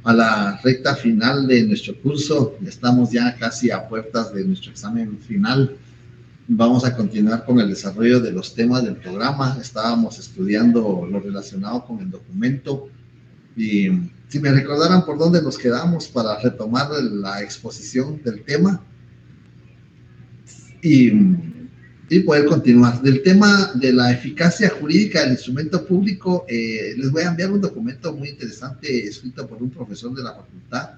a la recta final de nuestro curso. Estamos ya casi a puertas de nuestro examen final. Vamos a continuar con el desarrollo de los temas del programa. Estábamos estudiando lo relacionado con el documento y si me recordaran por dónde nos quedamos para retomar la exposición del tema y poder continuar. Del tema de la eficacia jurídica del instrumento público, les voy a enviar un documento muy interesante escrito por un profesor de la facultad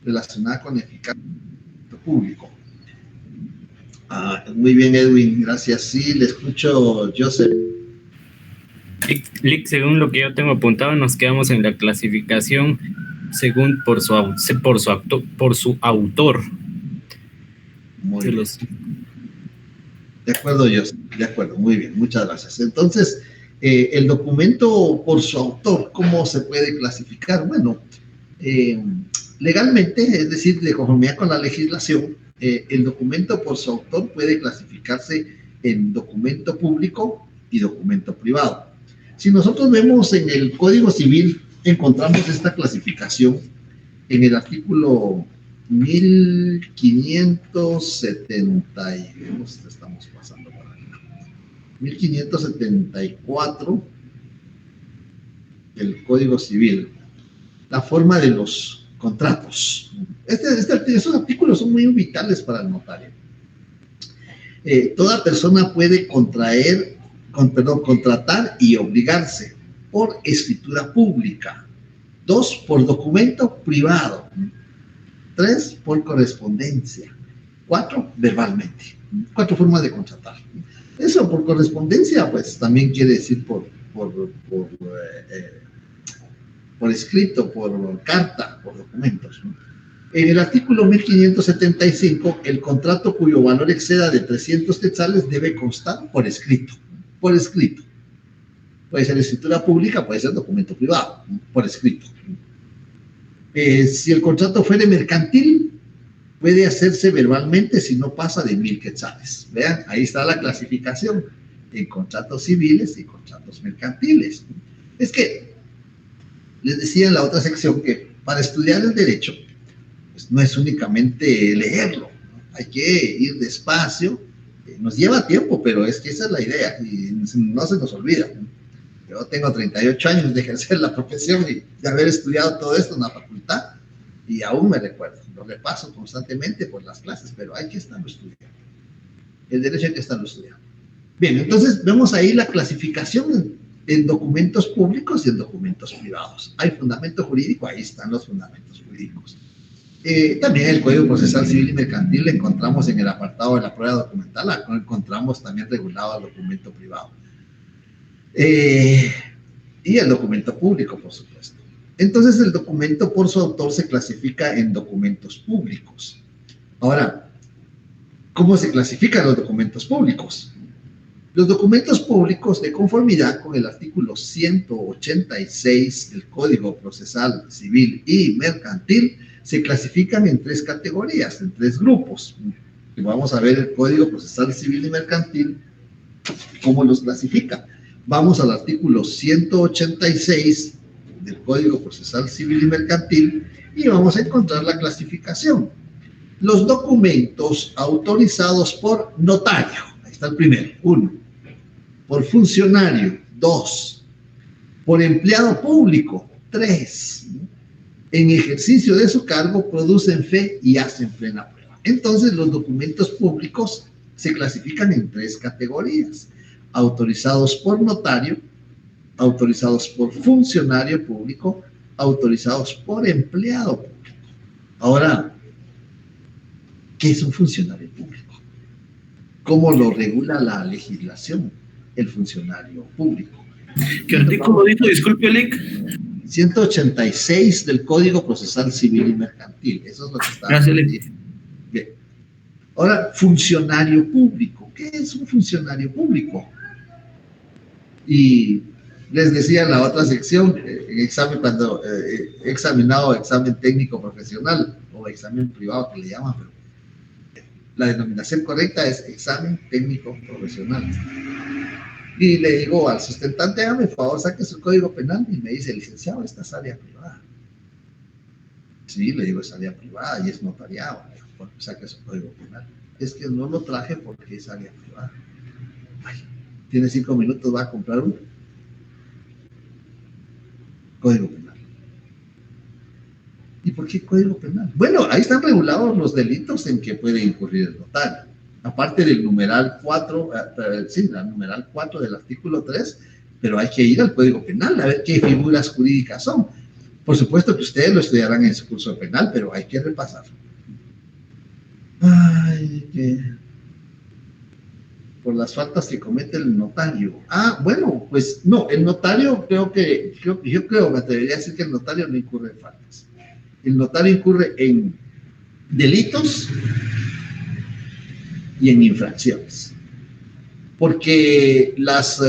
relacionado con eficacia público. Muy bien, Edwin, gracias. Sí, le escucho, Joseph. Lick, según lo que yo tengo apuntado, nos quedamos en la clasificación según por su autor. Muy bien. De acuerdo, Joseph, de acuerdo, muy bien, muchas gracias. Entonces, el documento por su autor, ¿cómo se puede clasificar? Bueno, legalmente, es decir, de conformidad con la legislación, el documento por su autor puede clasificarse en documento público y documento privado. Si nosotros vemos en el Código Civil, encontramos esta clasificación en el artículo 1570, estamos pasando por aquí, 1574 del Código Civil, la forma de los contratos. Esos artículos son muy vitales para el notario. Toda persona puede contratar y obligarse por escritura pública. 2, por documento privado. 3, por correspondencia. 4, verbalmente. 4 formas de contratar. Eso por correspondencia, pues también quiere decir por escrito, por carta, por documentos, ¿no? En el artículo 1575, el contrato cuyo valor exceda de 300 quetzales debe constar por escrito. Por escrito. Puede ser escritura pública, puede ser documento privado, por escrito. Si el contrato fuere mercantil, puede hacerse verbalmente si no pasa de 1000 quetzales. Vean, ahí está la clasificación en contratos civiles y contratos mercantiles. Es que les decía en la otra sección que para estudiar el derecho, pues no es únicamente leerlo, ¿no? Hay que ir despacio, nos lleva tiempo, pero es que esa es la idea y no se nos olvida. Yo tengo 38 años de ejercer la profesión y de haber estudiado todo esto en la facultad y aún me recuerdo, lo repaso constantemente por las clases, pero hay que estarlo estudiando. El derecho hay que estarlo estudiando. Bien, entonces vemos ahí la clasificación en documentos públicos y en documentos privados. Hay fundamento jurídico, ahí están los fundamentos jurídicos. También el Código Procesal Civil y Mercantil encontramos en el apartado de la prueba documental, encontramos también regulado el documento privado. Y el documento público, por supuesto. Entonces, el documento por su autor se clasifica en documentos públicos. Ahora, ¿cómo se clasifican los documentos públicos? Los documentos públicos, de conformidad con el artículo 186 del Código Procesal Civil y Mercantil, se clasifican en 3 categorías, en 3 grupos. Y vamos a ver el Código Procesal Civil y Mercantil, cómo los clasifica. Vamos al artículo 186 del Código Procesal Civil y Mercantil y vamos a encontrar la clasificación. Los documentos autorizados por notario, ahí está el primero, 1. Por funcionario, 2. Por empleado público, 3. En ejercicio de su cargo producen fe y hacen plena prueba. Entonces, los documentos públicos se clasifican en 3 categorías: autorizados por notario, autorizados por funcionario público, autorizados por empleado público. Ahora, ¿qué es un funcionario público? ¿Cómo lo regula la legislación el funcionario público? ¿Qué artículo dijo? Disculpe, Lick. 186 del Código Procesal Civil y Mercantil. Eso es lo que está. Gracias, Lick. Bien. Ahora, funcionario público. ¿Qué es un funcionario público? Y les decía en la otra sección, en examen, cuando he examinado examen técnico profesional o examen privado que le llaman, pero la denominación correcta es examen técnico profesional. Y le digo al sustentante, hágame por favor, saque su código penal, y me dice, licenciado, esta es área privada. Sí, le digo, es área privada y es notariado, porque saca su código penal. Es que no lo traje porque es área privada. Ay, tiene 5 minutos, va a comprar un código penal. ¿Y por qué código penal? Bueno, ahí están regulados los delitos en que puede incurrir el notario. Aparte del numeral 4, sí, la numeral 4 del artículo 3, pero hay que ir al código penal a ver qué figuras jurídicas son. Por supuesto que ustedes lo estudiarán en su curso penal, pero hay que repasarlo. Ay, por las faltas que comete el notario. Ah, bueno, pues no, el notario yo creo, me atrevería a decir que el notario no incurre en faltas. El notario incurre en delitos y en infracciones. Porque las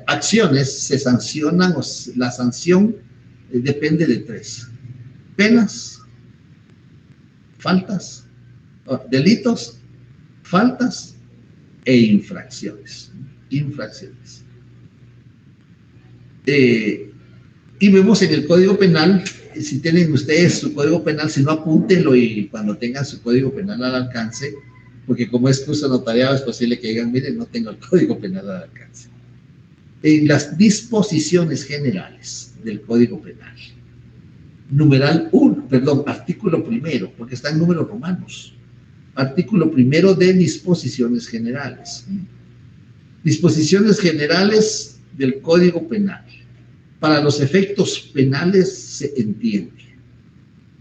acciones se sancionan, o la sanción depende de 3: penas, faltas, delitos, faltas e infracciones. Infracciones. Y vemos en el Código Penal, si tienen ustedes su Código Penal, si no, apúntenlo y cuando tengan su Código Penal al alcance, porque como es curso notariado es posible que digan, miren, no tengo el Código Penal al alcance. En las disposiciones generales del Código Penal, numeral 1, perdón, artículo 1, porque está en números romanos, artículo 1 de disposiciones generales. Disposiciones generales del Código Penal. Para los efectos penales se entiende.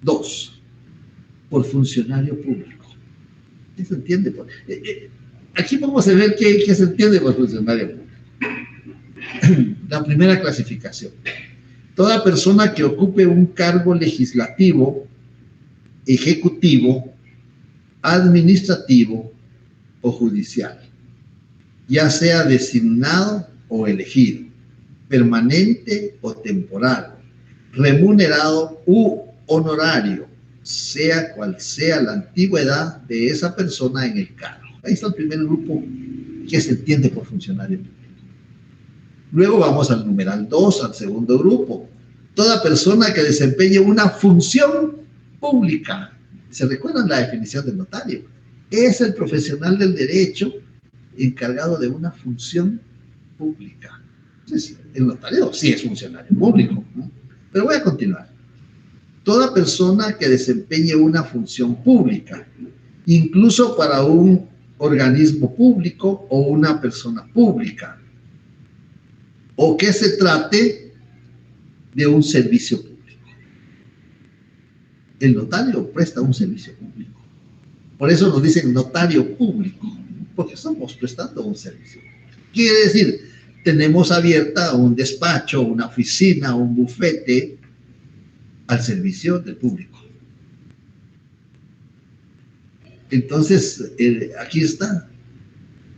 2, por funcionario público. ¿Qué se entiende? Aquí vamos a ver qué se entiende por funcionario público. La primera clasificación. Toda persona que ocupe un cargo legislativo, ejecutivo, administrativo o judicial, ya sea designado o elegido, permanente o temporal, remunerado u honorario, sea cual sea la antigüedad de esa persona en el cargo. Ahí está el primer grupo que se entiende por funcionario público. Luego vamos al numeral 2, al segundo grupo. Toda persona que desempeñe una función pública. ¿Se recuerdan la definición del notario? Es el profesional del derecho encargado de una función pública. Entonces, el notario sí es funcionario público, ¿no? Pero voy a continuar. Toda persona que desempeñe una función pública, incluso para un organismo público o una persona pública, o que se trate de un servicio público. El notario presta un servicio público. Por eso nos dicen notario público, porque estamos prestando un servicio. Quiere decir, tenemos abierta un despacho, una oficina, un bufete al servicio del público. Entonces, aquí está,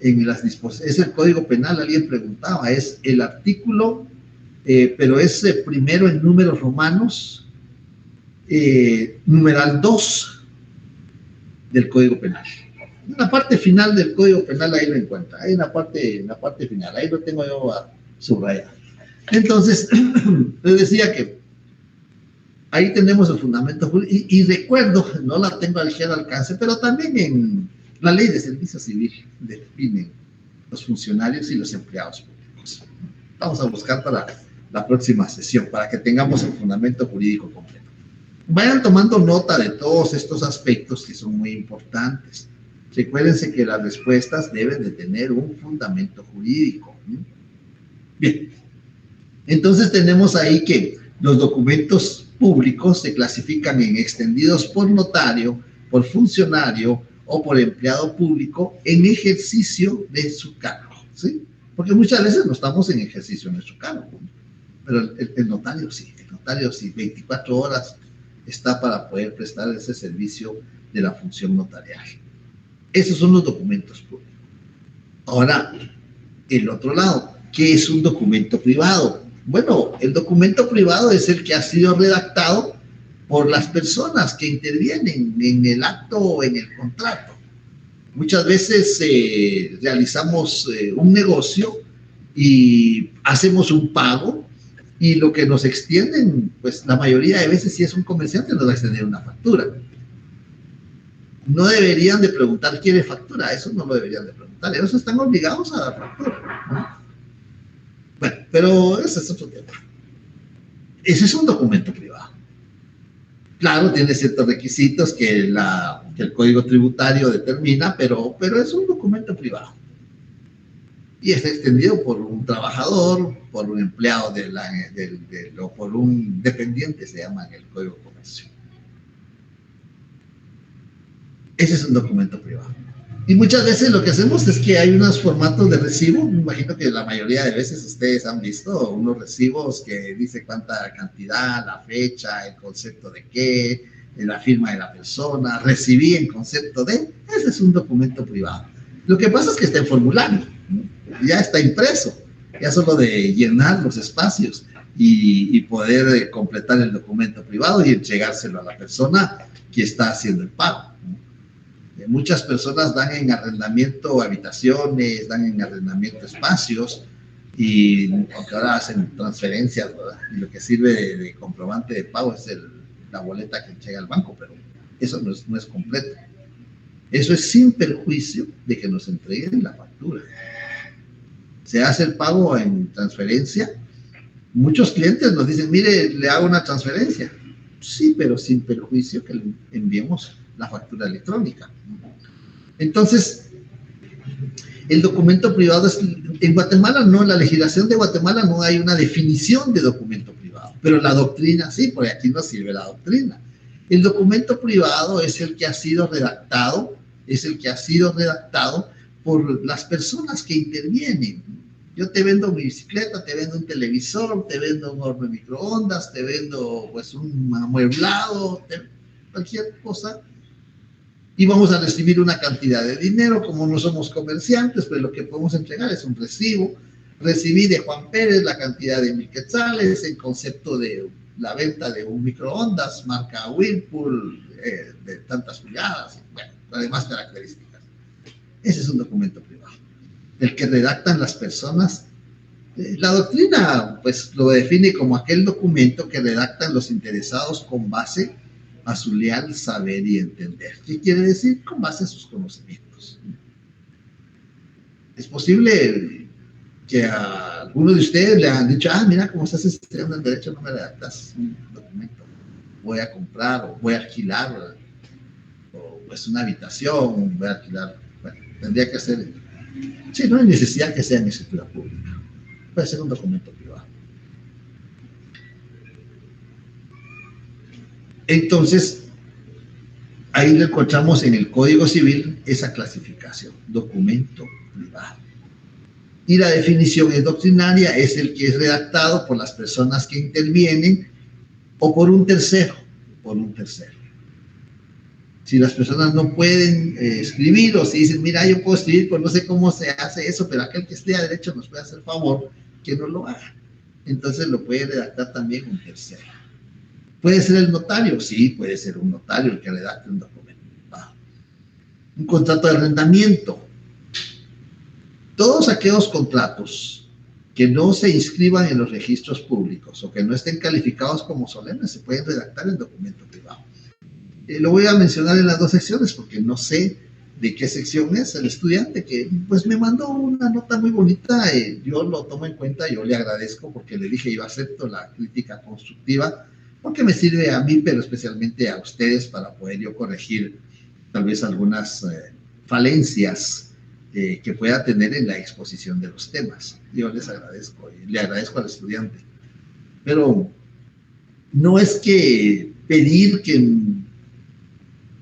en las disposiciones, es el Código Penal, alguien preguntaba, es el artículo, pero es primero en números romanos, numeral 2 del Código Penal. En la parte final del Código Penal ahí lo encuentra, ahí en la parte final, ahí lo tengo yo subrayado. Entonces, les decía que ahí tenemos el fundamento jurídico, y recuerdo, no la tengo al alcance, pero también en la ley de servicio civil definen los funcionarios y los empleados públicos. Vamos a buscar para la próxima sesión, para que tengamos el fundamento jurídico completo. Vayan tomando nota de todos estos aspectos que son muy importantes. Recuérdense que las respuestas deben de tener un fundamento jurídico. Bien, entonces tenemos ahí que los documentos públicos se clasifican en extendidos por notario, por funcionario o por empleado público en ejercicio de su cargo, ¿sí? Porque muchas veces no estamos en ejercicio de nuestro cargo, pero el notario sí, 24 horas está para poder prestar ese servicio de la función notarial. Esos son los documentos públicos. Ahora, el otro lado, ¿qué es un documento privado? Bueno, el documento privado es el que ha sido redactado por las personas que intervienen en el acto o en el contrato. Muchas veces realizamos un negocio y hacemos un pago Y lo que nos extienden, pues la mayoría de veces, si es un comerciante, nos va a extender una factura. No deberían de preguntar quiere factura, eso no lo deberían de preguntar, ellos están obligados a dar factura, ¿no? Bueno, pero ese es otro tema. Ese es un documento privado. Claro, tiene ciertos requisitos que el Código Tributario determina, pero es un documento privado. Y está extendido por un trabajador, por un empleado o por un dependiente, se llama en el Código de Comercio. Ese es un documento privado. Y muchas veces lo que hacemos es que hay unos formatos de recibo. Me imagino que la mayoría de veces ustedes han visto unos recibos que dice cuánta cantidad, la fecha, el concepto de qué, la firma de la persona, recibí en concepto de. Ese es un documento privado. Lo que pasa es que está en formulario, ¿no? Ya está impreso, ya solo de llenar los espacios y poder completar el documento privado y entregárselo a la persona que está haciendo el pago. Muchas personas dan en arrendamiento habitaciones, dan en arrendamiento espacios, y aunque ahora hacen transferencias, ¿verdad? Y lo que sirve de comprobante de pago es la boleta que llega al banco, pero eso no es completo. Eso es sin perjuicio de que nos entreguen la factura. Se hace el pago en transferencia. Muchos clientes nos dicen, mire, le hago una transferencia. Sí, pero sin perjuicio que le enviemos la factura electrónica. Entonces, el documento privado en Guatemala no, en la legislación de Guatemala no hay una definición de documento privado, pero la doctrina sí, porque aquí no sirve la doctrina. El documento privado es el que ha sido redactado, por las personas que intervienen. Yo te vendo mi bicicleta, te vendo un televisor, te vendo un horno de microondas, te vendo pues un amueblado, cualquier cosa, y vamos a recibir una cantidad de dinero. Como no somos comerciantes, pues lo que podemos entregar es un recibo. Recibí de Juan Pérez la cantidad de 1,000 quetzales en concepto de la venta de un microondas marca Whirlpool de tantas pulgadas, bueno, las demás características. Ese es un documento privado, el que redactan las personas. La doctrina pues lo define como aquel documento que redactan los interesados con base a su leal saber y entender. ¿Qué quiere decir? Con base a sus conocimientos. Es posible que a algunos de ustedes le han dicho, mira, como estás estudiando en Derecho, no me redactas un documento. Voy a comprar o voy a alquilar, o pues una habitación, voy a alquilar. Bueno, tendría que ser. Sí, no hay necesidad que sea en escritura pública. Puede ser un documento privado. Entonces, ahí le encontramos en el Código Civil esa clasificación, documento privado. Y la definición es doctrinaria, es el que es redactado por las personas que intervienen o por un tercero, Si las personas no pueden escribir, o si dicen, mira, yo puedo escribir, pues no sé cómo se hace eso, pero aquel que esté a derecho nos puede hacer favor que no lo haga. Entonces lo puede redactar también un tercero. ¿Puede ser el notario? Sí, puede ser un notario el que redacte un documento. Un contrato de arrendamiento. Todos aquellos contratos que no se inscriban en los registros públicos o que no estén calificados como solemnes se pueden redactar en documento privado. Lo voy a mencionar en las dos secciones porque no sé de qué sección es el estudiante que pues me mandó una nota muy bonita. Yo lo tomo en cuenta, yo le agradezco porque le dije yo acepto la crítica constructiva porque me sirve a mí, pero especialmente a ustedes para poder yo corregir tal vez algunas falencias que pueda tener en la exposición de los temas. Yo les agradezco y le agradezco al estudiante. Pero no es que pedir que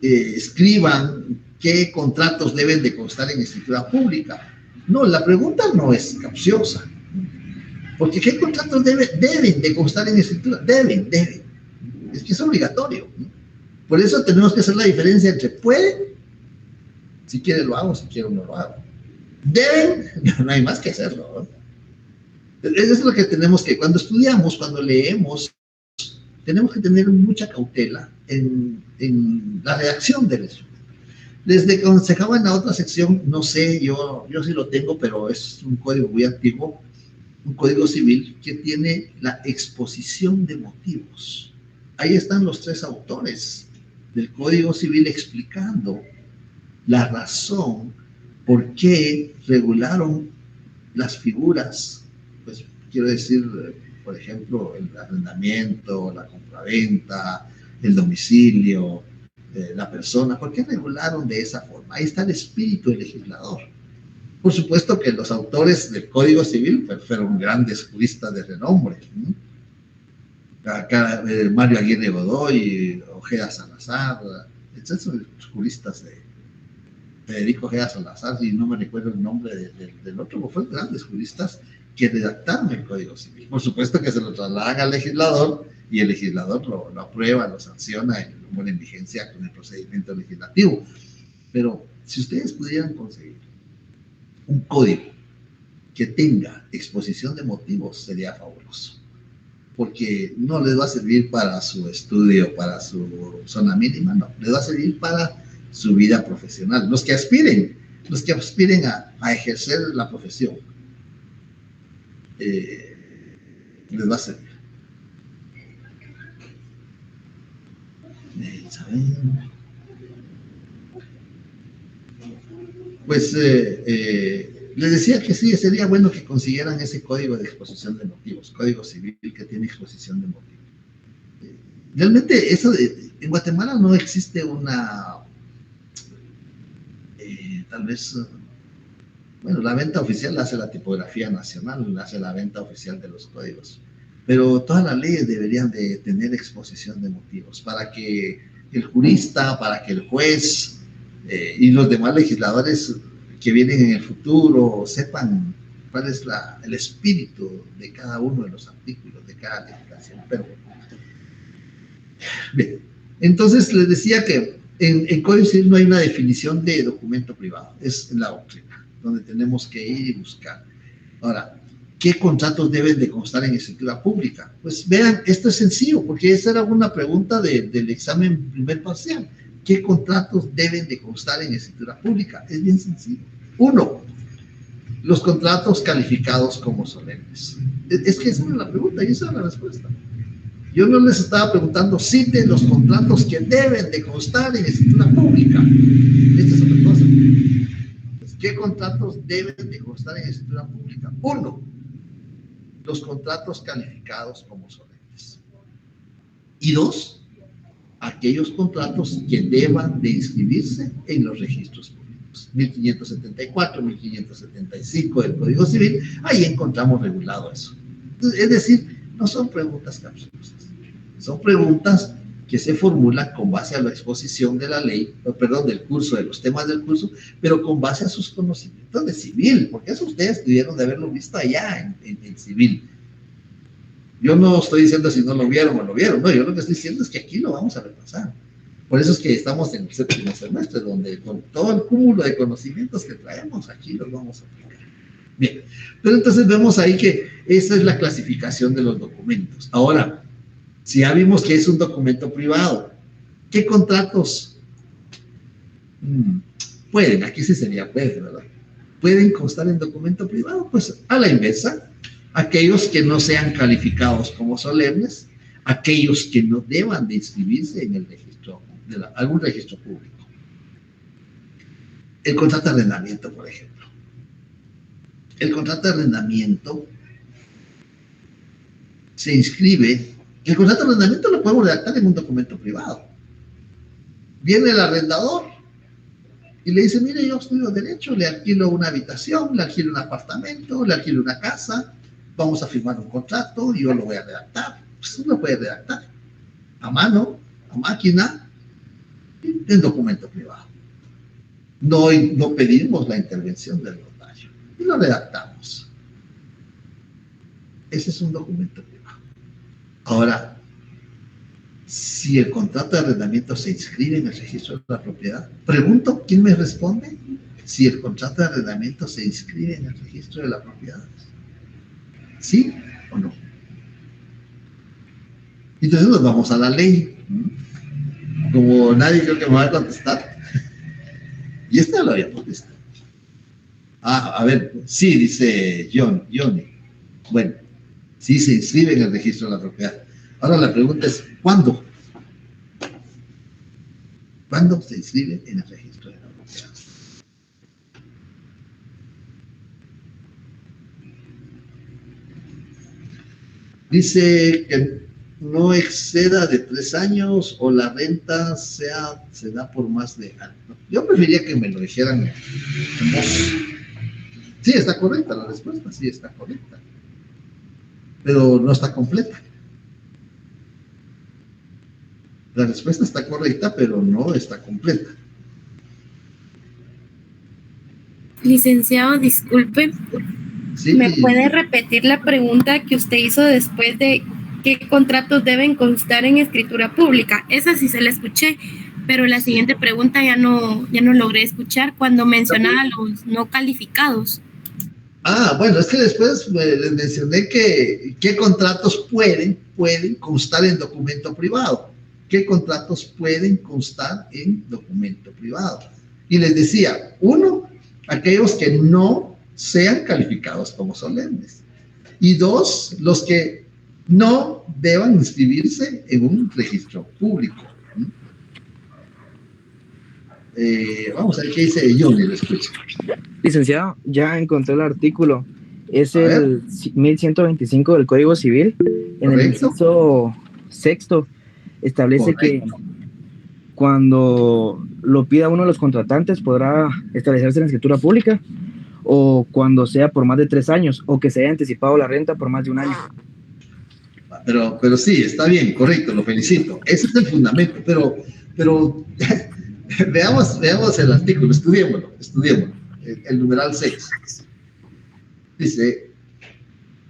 escriban qué contratos deben de constar en escritura pública. No, la pregunta no es capciosa. Porque ¿qué contratos deben de constar en escritura? Deben. Es que es obligatorio, ¿no? Por eso tenemos que hacer la diferencia entre puede, si quiere lo hago, si quiero no lo hago. Deben, no hay más que hacerlo, ¿no? Eso es lo que tenemos que, cuando estudiamos, cuando leemos, tenemos que tener mucha cautela en la redacción del estudio. Les aconsejaba en la otra sección, no sé, yo sí lo tengo, pero es un código muy antiguo, un código civil que tiene la exposición de motivos. Ahí están los tres autores del Código Civil explicando la razón por qué regularon las figuras, pues quiero decir, por ejemplo, el arrendamiento, la compraventa, el domicilio, la persona, ¿por qué regularon de esa forma? Ahí está el espíritu del legislador. Por supuesto que los autores del Código Civil fueron grandes juristas de renombre. Mario Aguirre Godoy, Ojeda Salazar, etc. Juristas de Federico Ojeda Salazar, y no me recuerdo el nombre del otro, pero fueron grandes juristas que redactaron el Código Civil. Por supuesto que se lo trasladan al legislador y el legislador lo aprueba, lo sanciona y lo pone en vigencia con el procedimiento legislativo. Pero si ustedes pudieran conseguir un código que tenga exposición de motivos, sería fabuloso, porque no les va a servir para su estudio, para su zona mínima, no, les va a servir para su vida profesional. Los que aspiren a ejercer la profesión, les va a servir. Pues les decía que sí, sería bueno que consiguieran ese código de exposición de motivos, código civil que tiene exposición de motivos. Realmente eso en Guatemala no existe una, tal vez, bueno, la venta oficial la hace la tipografía nacional, la hace la venta oficial de los códigos, pero todas las leyes deberían de tener exposición de motivos para que el jurista, para que el juez y los demás legisladores que vienen en el futuro sepan cuál es el espíritu de cada uno de los artículos, de cada legislación. Pero, bien, entonces les decía que en Código Civil no hay una definición de documento privado, es en la doctrina, donde tenemos que ir y buscar. Ahora, ¿qué contratos deben de constar en escritura pública? Pues vean, esto es sencillo, porque esa era una pregunta del examen primer parcial. ¿Qué contratos deben de constar en escritura pública? Es bien sencillo. 1, los contratos calificados como solemnes. Es que esa era la pregunta y esa era la respuesta. Yo no les estaba preguntando, citen los contratos que deben de constar en escritura pública. Esta es otra cosa. ¿Qué contratos deben de constar en escritura pública? 1, los contratos calificados como solemnes. Y 2, aquellos contratos que deban de inscribirse en los registros públicos. 1574, 1575 del Código Civil, ahí encontramos regulado eso. Es decir, no son preguntas capciosas, son preguntas que se formulan con base a la exposición de la ley, perdón, del curso, de los temas del curso, pero con base a sus conocimientos de civil, porque eso ustedes tuvieron de haberlo visto allá en civil. Yo no estoy diciendo si no lo vieron o lo vieron, no, yo lo que estoy diciendo es que aquí lo vamos a repasar. Por eso es que estamos en el séptimo semestre, donde con todo el cúmulo de conocimientos que traemos, aquí los vamos a aplicar. Bien, pero entonces vemos ahí que esa es la clasificación de los documentos. Ahora, si ya vimos que es un documento privado, ¿qué contratos pueden? Aquí sí sería puede, ¿verdad? ¿Pueden constar en documento privado? Pues a la inversa. Aquellos que no sean calificados como solemnes, aquellos que no deban de inscribirse en el registro, algún registro público. El contrato de arrendamiento, por ejemplo. El contrato de arrendamiento se inscribe, el contrato de arrendamiento lo podemos redactar en un documento privado. Viene el arrendador y le dice, mire, yo estudio derecho, le alquilo una habitación, le alquilo un apartamento, le alquilo una casa, vamos a firmar un contrato y yo lo voy a redactar. Usted lo puede redactar a mano, a máquina, en documento privado. No pedimos la intervención del notario y lo redactamos. Ese es un documento privado. Ahora, si el contrato de arrendamiento se inscribe en el registro de la propiedad, pregunto, ¿quién me responde? Si el contrato de arrendamiento se inscribe en el registro de la propiedad. ¿Sí o no? Entonces nos vamos a la ley. Como nadie creo que me va a contestar. Y esta lo había contestado. A ver, sí, dice Johnny. Bueno, sí se inscribe en el registro de la propiedad. Ahora la pregunta es, ¿cuándo? ¿Cuándo se inscribe en el registro de la propiedad? Dice que no exceda de 3 años o la renta se da por más de años. Yo preferiría que me lo dijeran en voz. Sí, está correcta la respuesta, sí está correcta. Pero no está completa. La respuesta está correcta, pero no está completa. Licenciado, disculpe, Sí, ¿me puede repetir la pregunta que usted hizo después de qué contratos deben constar en escritura pública? Esa sí se la escuché, pero la siguiente pregunta ya no logré escuchar cuando mencionaba los no calificados. Bueno, es que después les mencioné que qué contratos pueden constar en documento privado. ¿Qué contratos pueden constar en documento privado? Y les decía, uno, aquellos que no sean calificados como solemnes. Y dos, los que no deban inscribirse en un registro público. Vamos a ver qué dice Johnny, lo escucho. Licenciado, ya encontré el artículo. Es el 1125 del Código Civil. En el inciso sexto establece que cuando lo pida uno de los contratantes podrá establecerse en la escritura pública, o cuando sea por más de 3 años, o que se haya anticipado la renta por más de 1 año. Pero sí, está bien, correcto, lo felicito. Ese es el fundamento, pero veamos el artículo, estudiémoslo. El numeral 6. Dice,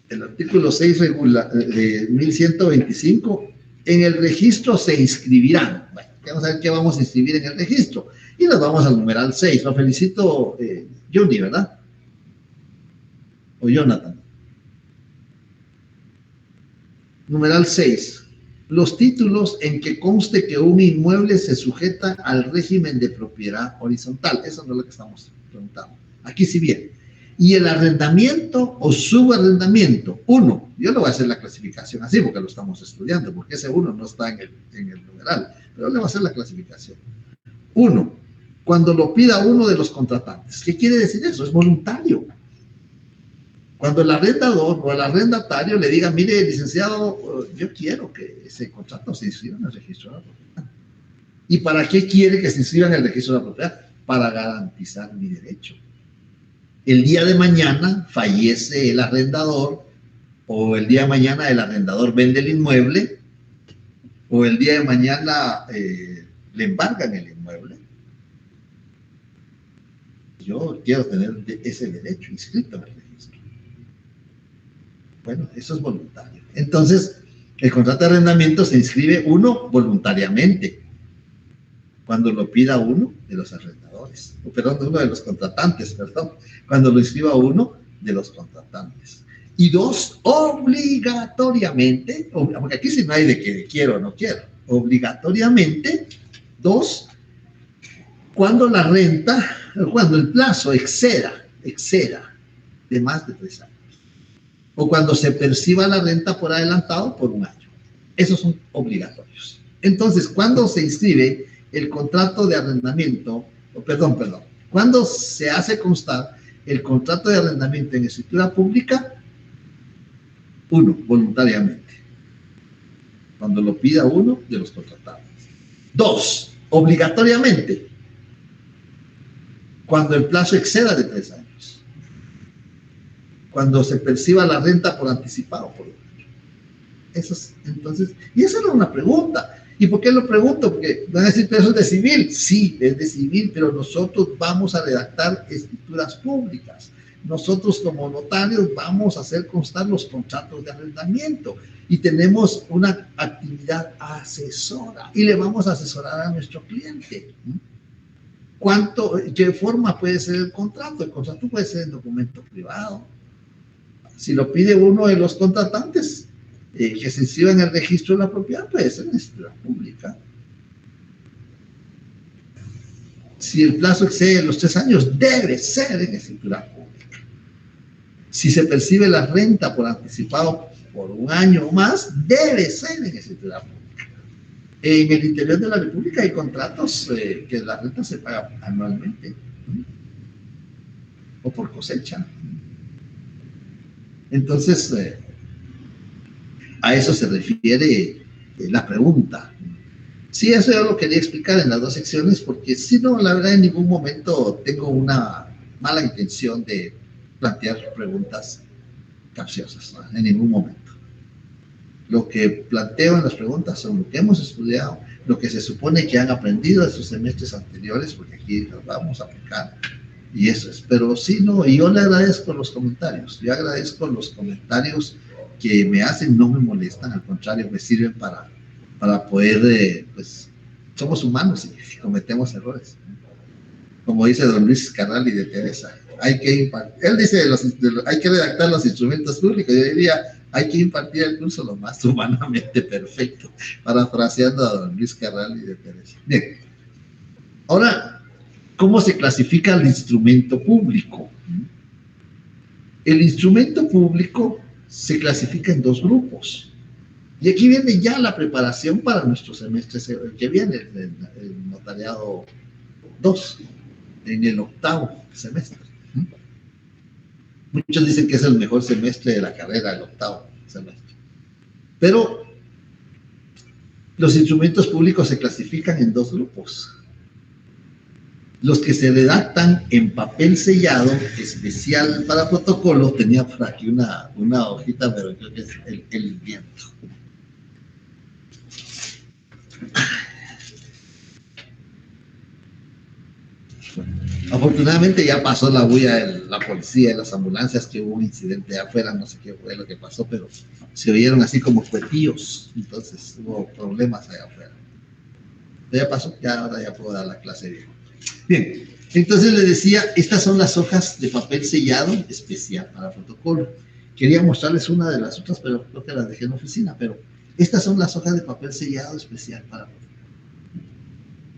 el artículo 6 de 1125, en el registro se inscribirán. Bueno, vamos a ver qué vamos a inscribir en el registro. Y nos vamos al numeral 6. Lo felicito, Johnny, ¿verdad? O Jonathan. Numeral 6. Los títulos en que conste que un inmueble se sujeta al régimen de propiedad horizontal. Eso no es lo que estamos preguntando. Aquí sí bien. Y el arrendamiento o subarrendamiento. 1. Yo le voy a hacer la clasificación así porque lo estamos estudiando, porque ese 1 no está en el numeral, pero le voy a hacer la clasificación. 1. Cuando lo pida uno de los contratantes. ¿Qué quiere decir eso? Es voluntario. Cuando el arrendador o el arrendatario le diga, mire, licenciado, yo quiero que ese contrato se inscriba en el registro de la propiedad. ¿Y para qué quiere que se inscriba en el registro de la propiedad? Para garantizar mi derecho. El día de mañana fallece el arrendador, o el día de mañana el arrendador vende el inmueble, o el día de mañana le embargan el inmueble. Yo quiero tener ese derecho inscrito en el registro. Bueno, eso es voluntario. Entonces, el contrato de arrendamiento se inscribe uno voluntariamente, cuando lo pida uno de los arrendadores, uno de los contratantes, cuando lo inscriba uno de los contratantes. Y 2, obligatoriamente, porque aquí sí no hay de que quiero o no quiero, obligatoriamente. 2, cuando la renta, cuando el plazo exceda de más de 3 años, o cuando se perciba la renta por adelantado por 1 año. Esos son obligatorios. Entonces, cuando se inscribe el contrato de arrendamiento, cuando se hace constar el contrato de arrendamiento en escritura pública, 1, voluntariamente, cuando lo pida uno de los contratantes. 2, obligatoriamente, cuando el plazo exceda de 3 años, cuando se perciba la renta por anticipado por 1 año. Entonces, y esa era una pregunta. ¿Y por qué lo pregunto? Porque van a decir, pero eso es de civil. Sí, es de civil, pero nosotros vamos a redactar escrituras públicas. Nosotros como notarios vamos a hacer constar los contratos de arrendamiento y tenemos una actividad asesora y le vamos a asesorar a nuestro cliente. ¿Qué forma puede ser el contrato? El contrato puede ser en documento privado. Si lo pide uno de los contratantes, que se inscriba en el registro de la propiedad, puede ser en escritura pública. Si el plazo excede los 3 años, debe ser en escritura pública. Si se percibe la renta por anticipado por un año o más, debe ser en escritura pública. En el interior de la República hay contratos que la renta se paga anualmente, ¿no? O por cosecha. Entonces, a eso se refiere la pregunta. Sí, eso yo lo quería explicar en las dos secciones, porque si no, la verdad, en ningún momento tengo una mala intención de plantear preguntas capciosas, ¿no? En ningún momento. Lo que planteo en las preguntas son lo que hemos estudiado, lo que se supone que han aprendido de sus semestres anteriores, porque aquí los vamos a aplicar, y eso es. Pero sí, no, y yo le agradezco los comentarios, yo agradezco los comentarios que me hacen, no me molestan, al contrario, me sirven para poder, pues, somos humanos y cometemos errores. Como dice don Luis Carrali de Teresa, él dice, hay que redactar los instrumentos públicos, yo diría, hay que impartir el curso lo más humanamente perfecto, parafraseando a don Luis Carrali de Teresa. Bien, ahora, ¿cómo se clasifica el instrumento público? El instrumento público se clasifica en dos grupos. Y aquí viene ya la preparación para nuestro semestre que viene, el notariado 2, en el 8º semestre. Muchos dicen que es el mejor semestre de la carrera, el 8º semestre. Pero los instrumentos públicos se clasifican en dos grupos. Los que se redactan en papel sellado, especial para protocolo, tenía por aquí una hojita, pero creo que es el viento. Afortunadamente ya pasó la bulla de la policía y las ambulancias, que hubo un incidente afuera, no sé qué fue lo que pasó, pero se oyeron así como cuetillos, entonces hubo problemas allá afuera. Ya pasó, ahora ya puedo dar la clase bien. Bien, entonces les decía, estas son las hojas de papel sellado especial para protocolo. Quería mostrarles una de las otras, pero creo que las dejé en la oficina, pero estas son las hojas de papel sellado especial para protocolo.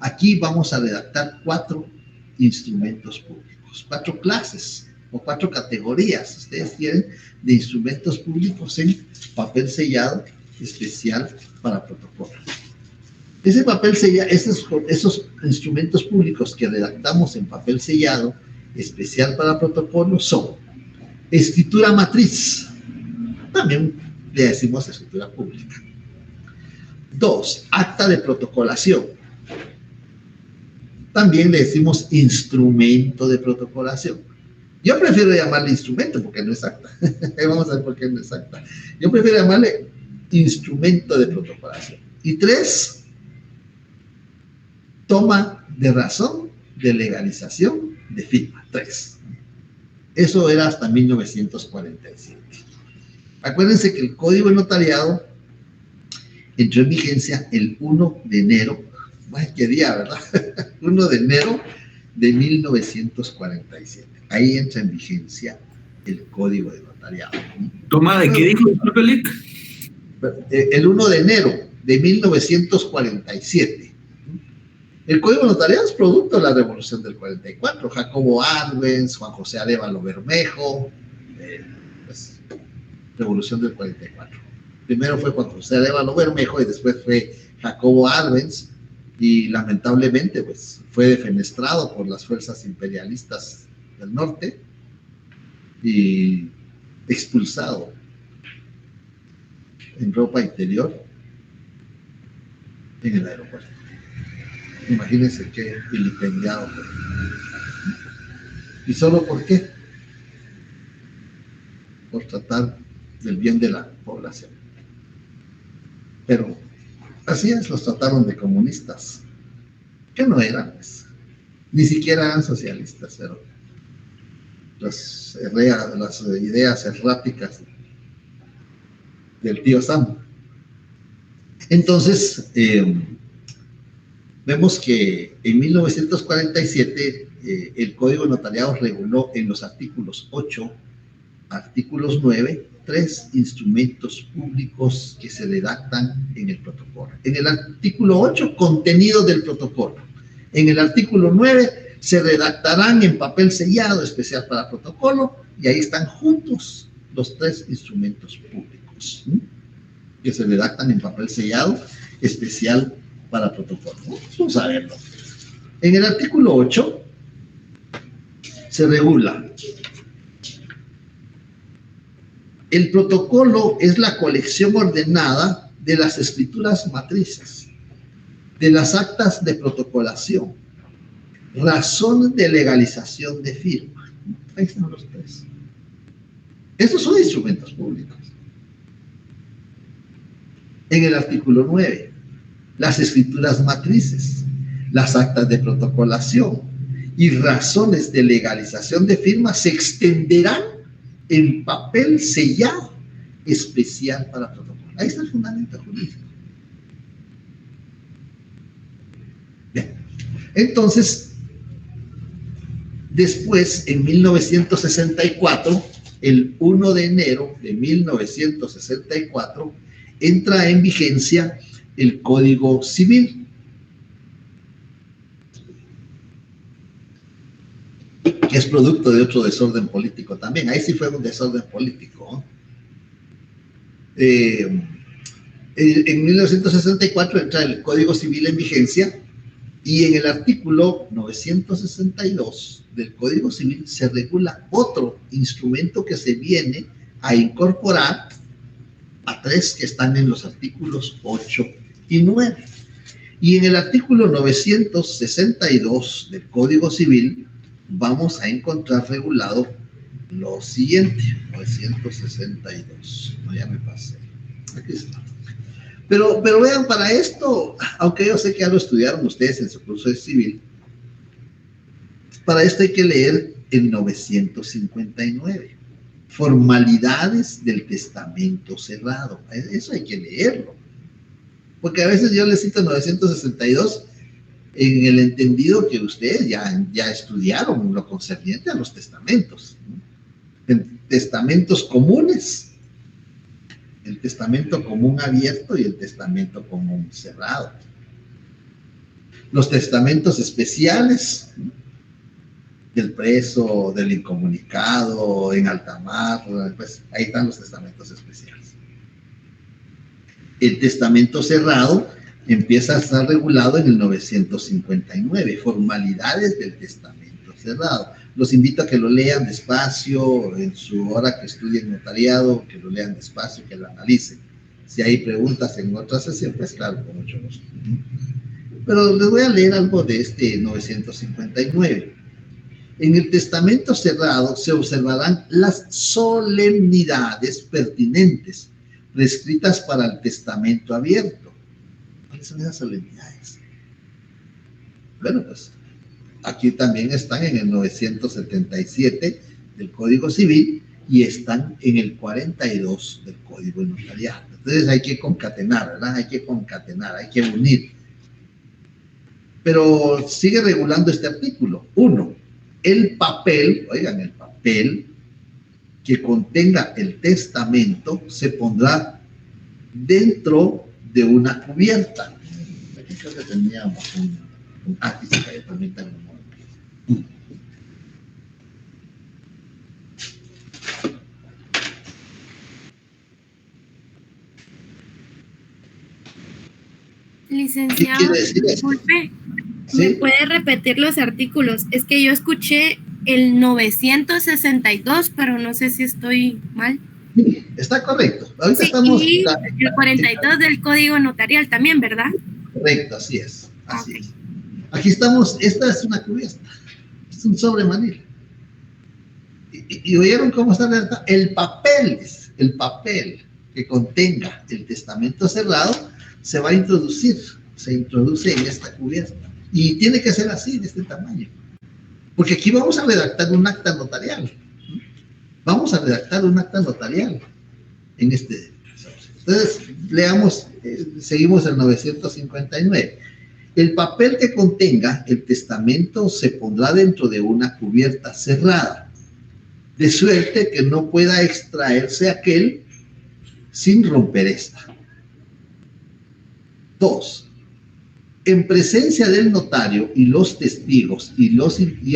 Aquí vamos a redactar 4 instrumentos públicos, 4 clases o 4 categorías, si ustedes quieren, de instrumentos públicos en papel sellado especial para protocolo. Ese papel sellado, esos instrumentos públicos que redactamos en papel sellado especial para protocolo son escritura matriz, también le decimos escritura pública. 2, acta de protocolación. También le decimos instrumento de protocolación. Yo prefiero llamarle instrumento porque no es acta. Vamos a ver por qué no es acta. Yo prefiero llamarle instrumento de protocolación. Y 3, toma de razón de legalización de firma. 3. Eso era hasta 1947. Acuérdense que el Código de Notariado entró en vigencia el 1 de enero. ¿Qué día, verdad? 1 de enero de 1947. Ahí entra en vigencia el Código de Notariado. Toma, ¿de qué dijo el El 1 de enero de 1947. El Código de Notariado es producto de la Revolución del 44. Jacobo Arbenz, Juan José Arévalo Bermejo, pues, Revolución del 44. Primero fue Juan José Arévalo Bermejo y después fue Jacobo Arbenz, y lamentablemente pues fue defenestrado por las fuerzas imperialistas del norte y expulsado en ropa interior en el aeropuerto. Imagínense qué vilipendiado fue. ¿Y solo por qué? Por tratar del bien de la población. Pero así es, los trataron de comunistas, que no eran, pues, ni siquiera eran socialistas, pero las ideas erráticas del tío Sam. Entonces, vemos que en 1947 el Código de Notariado reguló en los artículos 8, artículos 9, 3 instrumentos públicos que se redactan en el protocolo. En el artículo 8, contenido del protocolo. En el artículo 9, se redactarán en papel sellado especial para protocolo y ahí están juntos los tres instrumentos públicos, ¿sí? Que se redactan en papel sellado especial para protocolo. Vamos a verlo. En el artículo 8 se regula: el protocolo es la colección ordenada de las escrituras matrices, de las actas de protocolación, razón de legalización de firma. Ahí están los tres. Estos son instrumentos públicos. En el artículo 9, las escrituras matrices, las actas de protocolación y razones de legalización de firma se extenderán en papel sellado especial para protocolo. Ahí está el fundamento jurídico. Bien. Entonces, después, en 1964, el 1 de enero de 1964, entra en vigencia el Código Civil, que es producto de otro desorden político también. Ahí sí fue un desorden político. En 1964 entra el Código Civil en vigencia, y en el artículo 962 del Código Civil se regula otro instrumento que se viene a incorporar a tres que están en los artículos 8 y 9. Y en el artículo 962 del Código Civil vamos a encontrar regulado lo siguiente. 962. No, ya me pasé. Aquí está. Pero vean, para esto, aunque yo sé que ya lo estudiaron ustedes en su curso de civil, para esto hay que leer el 959. Formalidades del testamento cerrado. Eso hay que leerlo. Porque a veces yo les cito 962 en el entendido que ustedes ya estudiaron lo concerniente a los testamentos. Testamentos comunes. El testamento común abierto y el testamento común cerrado. Los testamentos especiales, del preso, del incomunicado, en alta mar, pues ahí están los testamentos especiales. El testamento cerrado empieza a estar regulado en el 959, formalidades del testamento cerrado. Los invito a que lo lean despacio, en su hora que estudien notariado, que lo lean despacio, que lo analicen. Si hay preguntas en otra sesión, pues claro, con mucho gusto. Pero les voy a leer algo de este 959. En el testamento cerrado se observarán las solemnidades pertinentes prescritas para el testamento abierto. ¿Cuáles son esas solemnidades? Bueno, pues aquí también están en el 977 del Código Civil y están en el 42 del Código Notarial. Entonces hay que concatenar, ¿verdad? Hay que concatenar, hay que unir. Pero sigue regulando este artículo. 1. El papel, oigan, el papel que contenga el testamento se pondrá dentro de una cubierta. Aquí creo que teníamos aquí se cayó, permítanme un momento. Licenciado, disculpe, ¿Sí? ¿me puede repetir los artículos? Es que yo escuché el 962, pero no sé si estoy mal. Está correcto. Ahorita sí, estamos... y el 42 del Código Notarial también, ¿verdad? Correcto, así es. Así es. Aquí estamos, esta es una cubierta, es un sobre manila. Y oyeron cómo está redactado. El papel que contenga el testamento cerrado se va a introducir, se introduce en esta cubierta. Y tiene que ser así, de este tamaño. Porque aquí vamos a redactar un acta notarial. Vamos a redactar un acta notarial en este. Entonces, leamos, seguimos el 959. El papel que contenga el testamento se pondrá dentro de una cubierta cerrada, de suerte que no pueda extraerse aquel sin romper esta. 2. En presencia del notario y los testigos y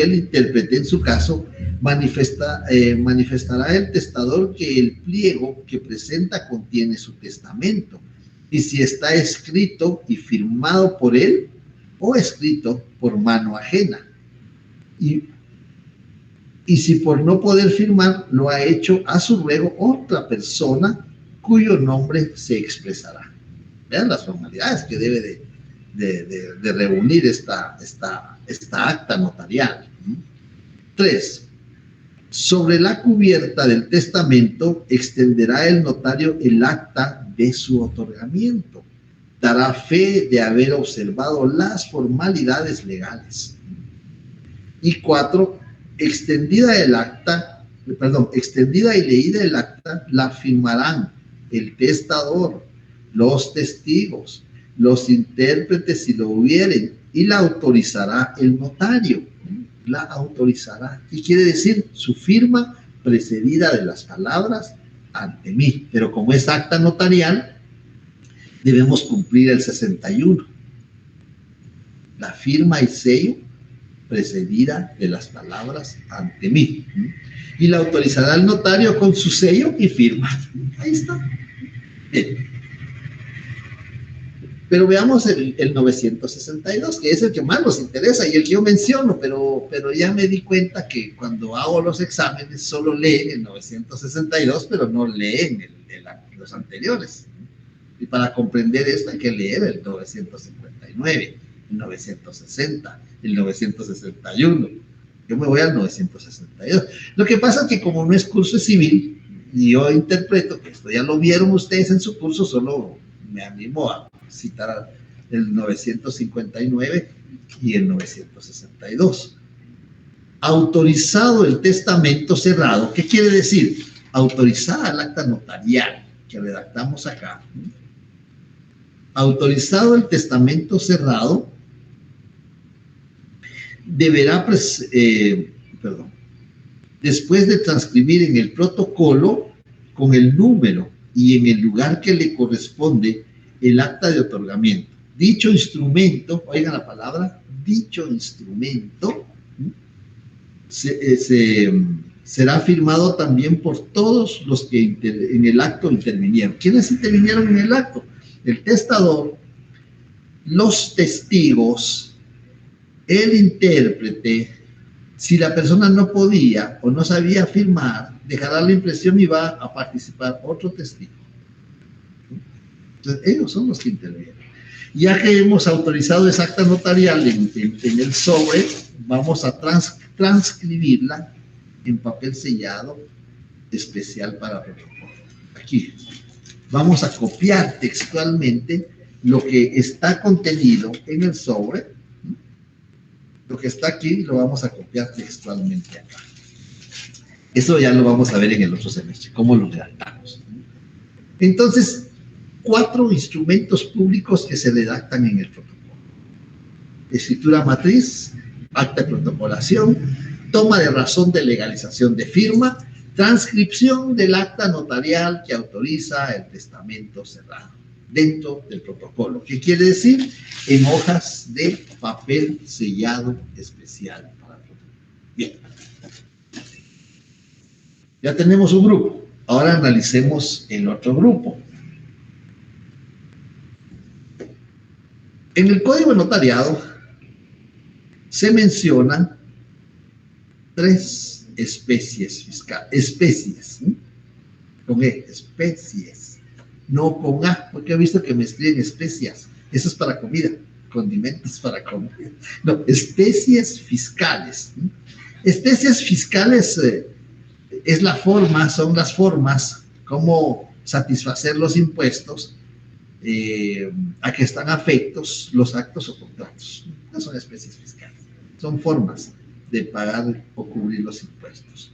el intérprete, en su caso, manifestará el testador que el pliego que presenta contiene su testamento, y si está escrito y firmado por él o escrito por mano ajena. Y si por no poder firmar lo ha hecho a su ruego otra persona cuyo nombre se expresará. Vean las formalidades que debe de reunir esta acta notarial. 3. Sobre la cubierta del testamento extenderá el notario el acta de su otorgamiento. Dará fe de haber observado las formalidades legales. Y 4. Extendida y leída el acta, la firmarán el testador, los testigos, los intérpretes si lo hubieren, y la autorizará el notario. La autorizará. ¿Qué quiere decir? Su firma precedida de las palabras ante mí. Pero como es acta notarial, debemos cumplir el 61. La firma y sello precedida de las palabras ante mí. Y la autorizará el notario con su sello y firma. Ahí está. Bien. Pero veamos el 962, que es el que más nos interesa y el que yo menciono, pero ya me di cuenta que cuando hago los exámenes solo leen el 962, pero no leen los anteriores. Y para comprender esto hay que leer el 959, el 960, el 961. Yo me voy al 962. Lo que pasa es que como no es curso civil, y yo interpreto, que esto ya lo vieron ustedes en su curso, solo me animo a citar el 959 y el 962. Autorizado el testamento cerrado. ¿Qué quiere decir? Autorizada el acta notarial que redactamos acá. Autorizado el testamento cerrado, deberá, después de transcribir en el protocolo con el número y en el lugar que le corresponde el acta de otorgamiento. Dicho instrumento, oigan la palabra, dicho instrumento, será firmado también por todos los que en el acto intervinieron. ¿Quiénes intervinieron en el acto? El testador, los testigos, el intérprete. Si la persona no podía o no sabía firmar, dejará la impresión y va a participar otro testigo. Entonces, ellos son los que intervienen. Ya que hemos autorizado esa acta notarial en el sobre, vamos a transcribirla en papel sellado especial para protocolo. Aquí vamos a copiar textualmente lo que está contenido en el sobre. Lo que está aquí lo vamos a copiar textualmente acá. Eso ya lo vamos a ver en el otro semestre, cómo lo redactamos. Entonces, 4 instrumentos públicos que se redactan en el protocolo: escritura matriz, acta de protocolación, toma de razón de legalización de firma, transcripción del acta notarial que autoriza el testamento cerrado dentro del protocolo. ¿Qué quiere decir? En hojas de papel sellado especial para el protocolo. Bien. Ya tenemos un grupo. Ahora analicemos el otro grupo. En el Código de Notariado se mencionan 3 especies fiscales. Especies. Con E, especies. No con A, porque he visto que me escriben especias. Eso es para comida, condimentos para comida. No, especies fiscales. Especies fiscales es la forma, son las formas como satisfacer los impuestos a que están afectos los actos o contratos. No son especies fiscales, son formas de pagar o cubrir los impuestos.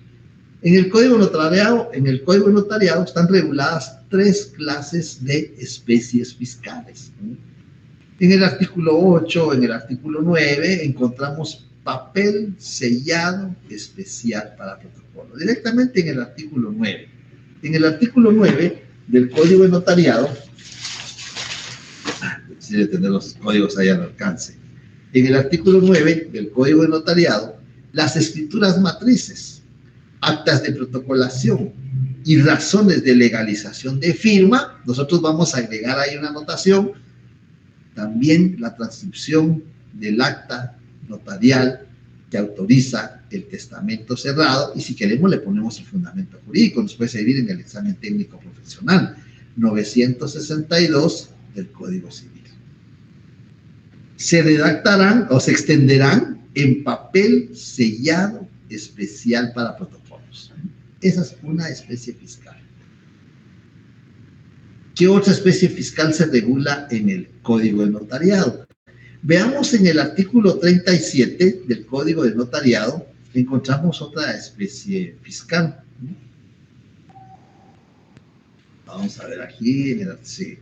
En el Código Notariado están reguladas 3 clases de especies fiscales. En el artículo 8, en el artículo 9, encontramos papel sellado especial para protocolo, directamente en el artículo 9. En el artículo 9 del Código de Notariado, imposible tener los códigos ahí al alcance. En el artículo 9 del Código de Notariado, las escrituras matrices, actas de protocolación y razones de legalización de firma, nosotros vamos a agregar ahí una anotación, también la transcripción del acta notarial que autoriza el testamento cerrado, y si queremos le ponemos el fundamento jurídico, nos puede servir en el examen técnico profesional 962 del Código Civil. Se redactarán o se extenderán en papel sellado especial para protocolos. Esa es una especie fiscal. ¿Qué otra especie fiscal se regula en el Código de Notariado? Veamos en el artículo 37 del Código de Notariado, encontramos otra especie fiscal. Vamos a ver aquí en el sí.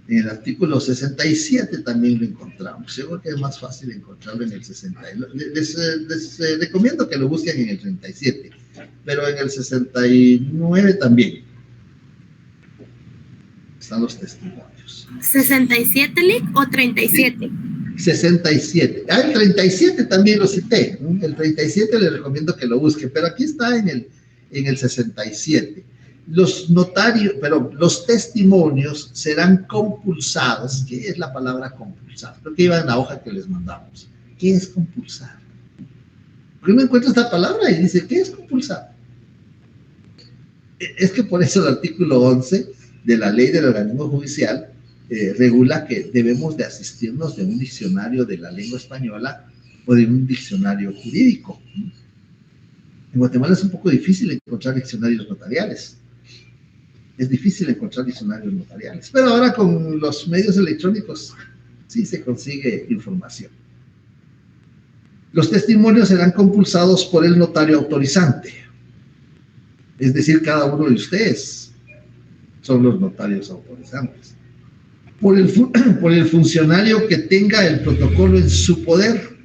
En el artículo 67 también lo encontramos. Yo creo que es más fácil encontrarlo en el 69. Les recomiendo que lo busquen en el 37, pero en el 69 también están los testimonios. ¿67, Lick, o 37? 67. Ah, el 37 también lo cité. El 37 les recomiendo que lo busquen, pero aquí está en el 67. Los notarios, los testimonios serán compulsados. ¿Qué es la palabra compulsar? Creo que iba en la hoja que les mandamos. ¿Qué es compulsar? Porque uno encuentra esta palabra y dice, ¿qué es compulsar? Es que por eso el artículo 11 de la ley del organismo judicial regula que debemos de asistirnos de un diccionario de la lengua española o de un diccionario jurídico. En Guatemala es un poco difícil encontrar diccionarios notariales. Es difícil encontrar diccionarios notariales, pero ahora con los medios electrónicos sí se consigue información. Los testimonios serán compulsados por el notario autorizante, es decir, cada uno de ustedes son los notarios autorizantes. Por el funcionario que tenga el protocolo en su poder,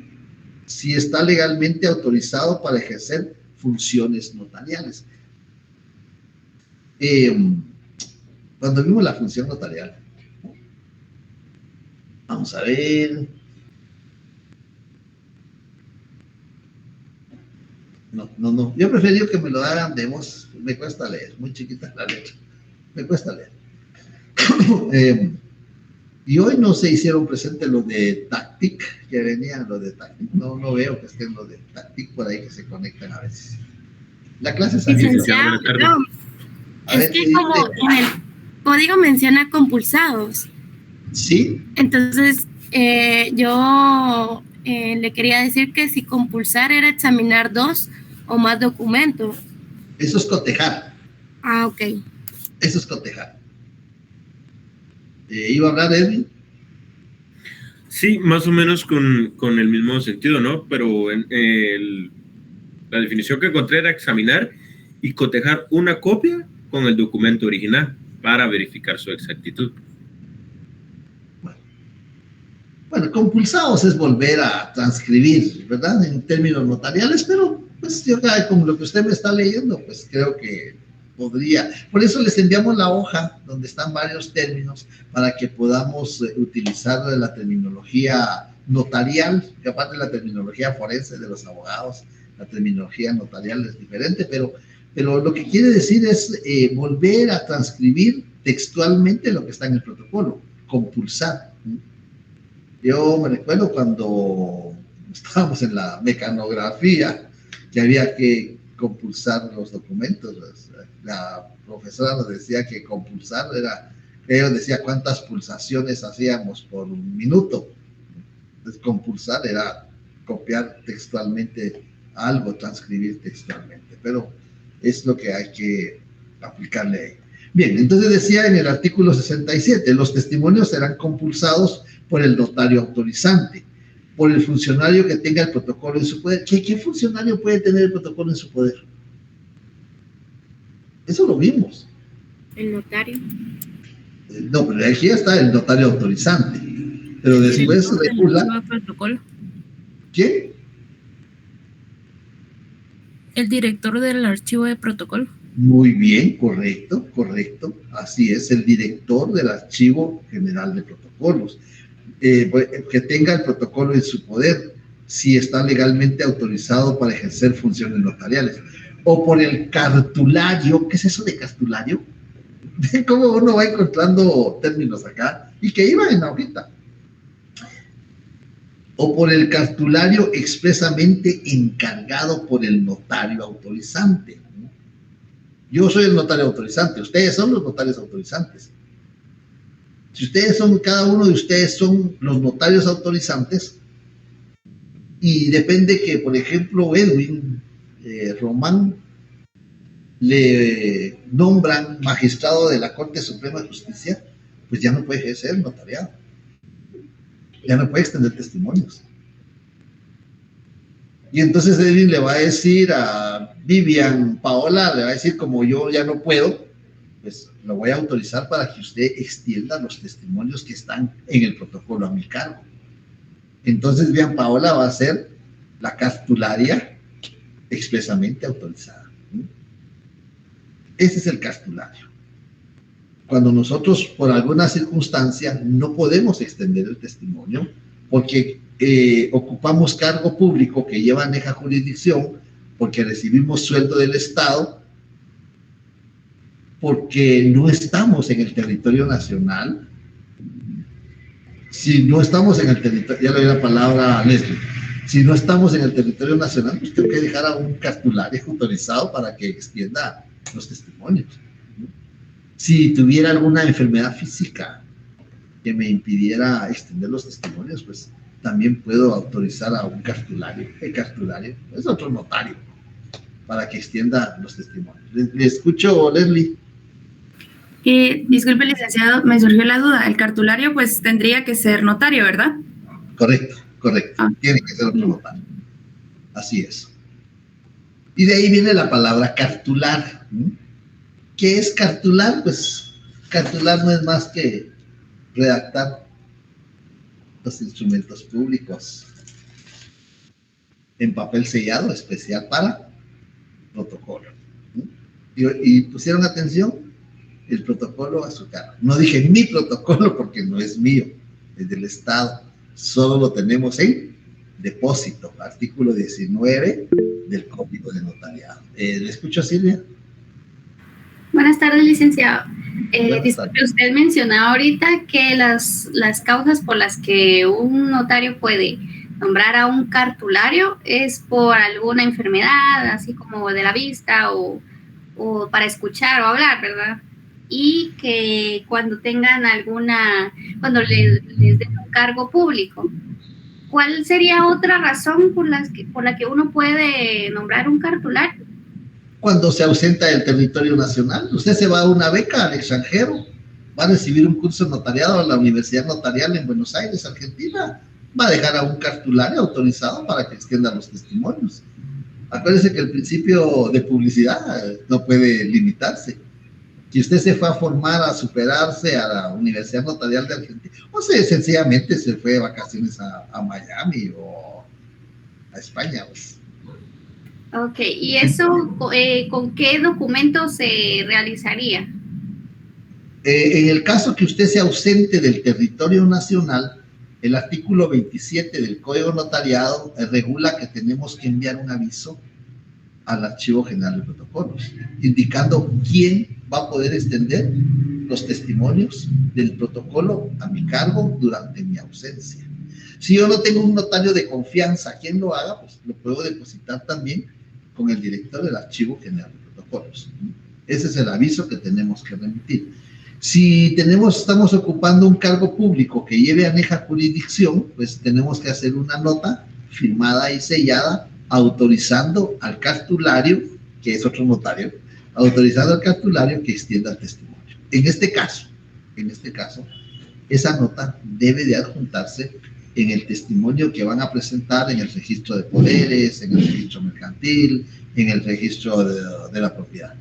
si está legalmente autorizado para ejercer funciones notariales. Cuando vimos la función notarial, vamos a ver. No. Yo prefiero que me lo hagan de voz. Me cuesta leer, muy chiquita la letra. Me cuesta leer. Y hoy no se hicieron presentes los de TACTIC, que venían los de TACTIC. No veo que estén los de TACTIC por ahí que se conectan a veces. La clase es licenciado, no. Es que como en el código menciona compulsados. Sí. Entonces, yo le quería decir que si compulsar era examinar 2 o más documentos. Eso es cotejar. Ah, ok. Eso es cotejar. ¿Iba a hablar Edwin? Sí, más o menos con el mismo sentido, ¿no? Pero la definición que encontré era examinar y cotejar una copia con el documento original para verificar su exactitud. Bueno, compulsados es volver a transcribir, ¿verdad? En términos notariales, pero pues yo con lo que usted me está leyendo, pues creo que podría. Por eso les enviamos la hoja donde están varios términos para que podamos utilizar la terminología notarial, que aparte de la terminología forense de los abogados, la terminología notarial es diferente, pero lo que quiere decir es volver a transcribir textualmente lo que está en el protocolo, compulsar. Yo me recuerdo cuando estábamos en la mecanografía, que había que compulsar los documentos. La profesora nos decía que compulsar era, ella decía cuántas pulsaciones hacíamos por un minuto. Entonces, compulsar era copiar textualmente algo, transcribir textualmente, pero es lo que hay que aplicarle ahí. Bien, entonces decía en el artículo 67, los testimonios serán compulsados por el notario autorizante, por el funcionario que tenga el protocolo en su poder. ¿Qué funcionario puede tener el protocolo en su poder? Eso lo vimos. El notario. No, pero aquí está el notario autorizante, pero después regula. Protocolo. ¿Quién? El director del archivo de protocolo. Muy bien, correcto, así es, el director del Archivo General de Protocolos, que tenga el protocolo en su poder, si está legalmente autorizado para ejercer funciones notariales, o por el cartulario. ¿Qué es eso de cartulario? ¿Cómo uno va encontrando términos acá? Y que iban en la hojita. O por el cartulario expresamente encargado por el notario autorizante. Yo soy el notario autorizante, ustedes son los notarios autorizantes. Si ustedes son, cada uno de ustedes son los notarios autorizantes, y depende que, por ejemplo, Edwin Román le nombran magistrado de la Corte Suprema de Justicia, pues ya no puede ejercer el notariado, ya no puede extender testimonios. Y entonces Edwin le va a decir a Vivian Paola, le va a decir, como yo ya no puedo, pues lo voy a autorizar para que usted extienda los testimonios que están en el protocolo a mi cargo. Entonces Vivian Paola va a ser la cartularia expresamente autorizada. Ese es el cartulario. Cuando nosotros por alguna circunstancia no podemos extender el testimonio porque ocupamos cargo público que lleva aneja jurisdicción, porque recibimos sueldo del Estado, porque no estamos en el territorio nacional. Si no estamos en el territorio, ya le doy la palabra a Leslie, si no estamos en el territorio nacional, pues tengo que dejar a un cartulario autorizado para que extienda los testimonios. Si tuviera alguna enfermedad física que me impidiera extender los testimonios, pues también puedo autorizar a un cartulario. El cartulario es otro notario para que extienda los testimonios. Le escucho, Leslie. Disculpe, licenciado, me surgió la duda. El cartulario pues tendría que ser notario, ¿verdad? Correcto. Tiene que ser otro notario. Así es. Y de ahí viene la palabra cartular. ¿Qué es cartular? Pues cartular no es más que redactar los instrumentos públicos en papel sellado especial para protocolo. Y pusieron atención, el protocolo a su cargo. No dije mi protocolo porque no es mío, es del Estado. Solo lo tenemos en depósito, artículo 19 del Código de Notariado. ¿Le escucho, Silvia? Buenas tardes, licenciado. Disculpe, tardes. usted mencionaba ahorita que las causas por las que un notario puede nombrar a un cartulario es por alguna enfermedad, así como de la vista o para escuchar o hablar, ¿verdad? Y que cuando tengan cuando les den un cargo público, ¿cuál sería otra razón por la que uno puede nombrar un cartulario? Cuando se ausenta del territorio nacional, usted se va a una beca al extranjero, va a recibir un curso notariado a la Universidad Notarial en Buenos Aires, Argentina, va a dejar a un cartulario autorizado para que extienda los testimonios. Acuérdese que el principio de publicidad no puede limitarse. Si usted se fue a formar, a superarse a la Universidad Notarial de Argentina, o sea, sencillamente se fue de vacaciones a Miami o a España, pues. Ok, ¿y eso con qué documentos se realizaría? En el caso que usted se ausente del territorio nacional, el artículo 27 del Código Notariado regula que tenemos que enviar un aviso al Archivo General de Protocolos, indicando quién va a poder extender los testimonios del protocolo a mi cargo durante mi ausencia. Si yo no tengo un notario de confianza, quien lo haga, pues lo puedo depositar también con el director del Archivo General de Protocolos. Ese es el aviso que tenemos que remitir. Si estamos ocupando un cargo público que lleve aneja jurisdicción, pues tenemos que hacer una nota firmada y sellada autorizando al cartulario, que es otro notario, autorizando al cartulario que extienda el testimonio. En este caso, esa nota debe de adjuntarse en el testimonio que van a presentar en el registro de poderes, en el registro mercantil, en el registro de la propiedad.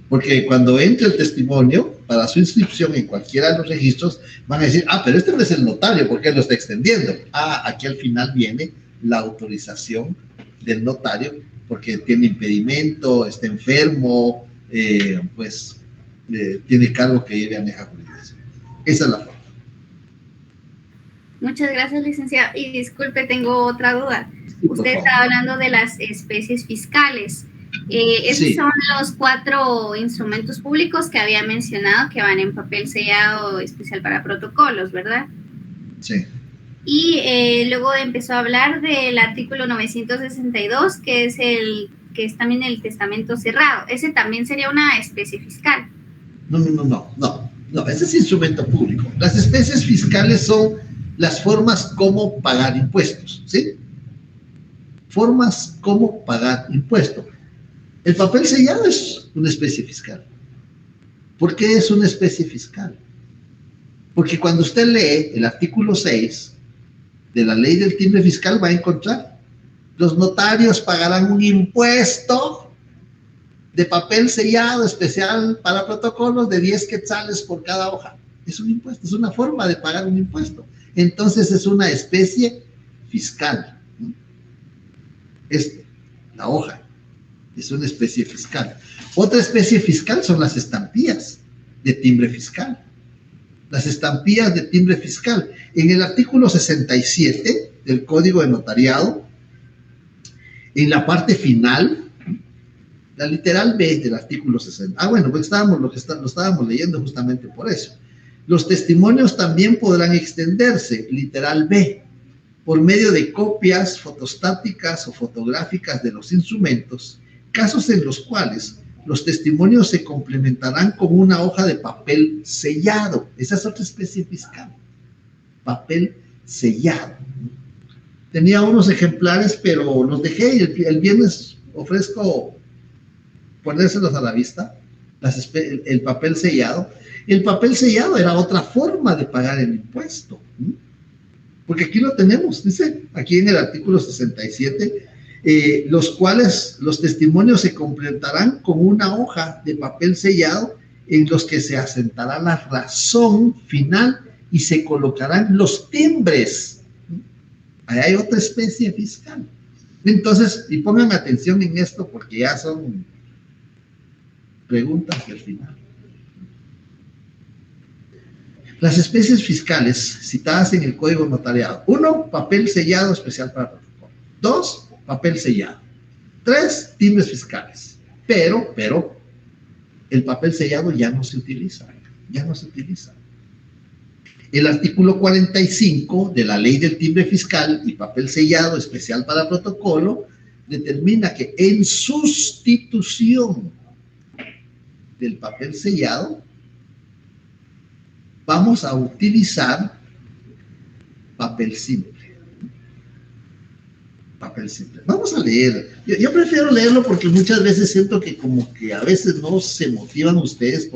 Porque cuando entre el testimonio, para su inscripción en cualquiera de los registros, van a decir, pero este no es el notario, ¿por qué lo está extendiendo? Aquí al final viene la autorización del notario, porque tiene impedimento, está enfermo, tiene cargo que lleve aneja jurisdicción. Esa es la forma. Muchas gracias, licenciado. Y disculpe, tengo otra duda. Usted está hablando de las especies fiscales. Esos son los 4 instrumentos públicos que había mencionado que van en papel sellado especial para protocolos, ¿verdad? Sí. Y luego empezó a hablar del artículo 962, que es también el testamento cerrado. Ese también sería una especie fiscal. No, ese es instrumento público. Las especies fiscales son las formas como pagar impuestos, ¿sí? Formas como pagar impuestos. El papel sellado es una especie fiscal. ¿Por qué es una especie fiscal? Porque cuando usted lee el artículo 6 de la ley del timbre fiscal va a encontrar: los notarios pagarán un impuesto de papel sellado especial para protocolos de 10 quetzales por cada hoja. Es un impuesto, es una forma de pagar un impuesto. Entonces es una especie fiscal. La hoja es una especie fiscal. Otra especie fiscal son las estampillas de timbre fiscal. Las estampillas de timbre fiscal. En el artículo 67 del Código de Notariado, en la parte final, la literal B del artículo 60. Pues lo estábamos leyendo justamente por eso. Los testimonios también podrán extenderse, literal B, por medio de copias fotostáticas o fotográficas de los instrumentos, casos en los cuales los testimonios se complementarán con una hoja de papel sellado. Esa es otra especie fiscal. Papel sellado. Tenía unos ejemplares, pero los dejé y el viernes ofrezco ponérselos a la vista. El papel sellado. El papel sellado era otra forma de pagar el impuesto. Porque aquí lo tenemos, dice, aquí en el artículo 67, los cuales los testimonios se completarán con una hoja de papel sellado en los que se asentará la razón final y se colocarán los timbres. Ahí hay otra especie fiscal. Entonces, y pongan atención en esto porque ya son preguntas del final. Las especies fiscales citadas en el Código Notariado. 1, papel sellado especial para protocolo. 2, papel sellado. 3, timbres fiscales. Pero, el papel sellado ya no se utiliza. El artículo 45 de la Ley del Timbre Fiscal y papel sellado especial para protocolo determina que en sustitución del papel sellado vamos a utilizar papel simple. Vamos a leer. Yo prefiero leerlo porque muchas veces siento que como que a veces no se motivan ustedes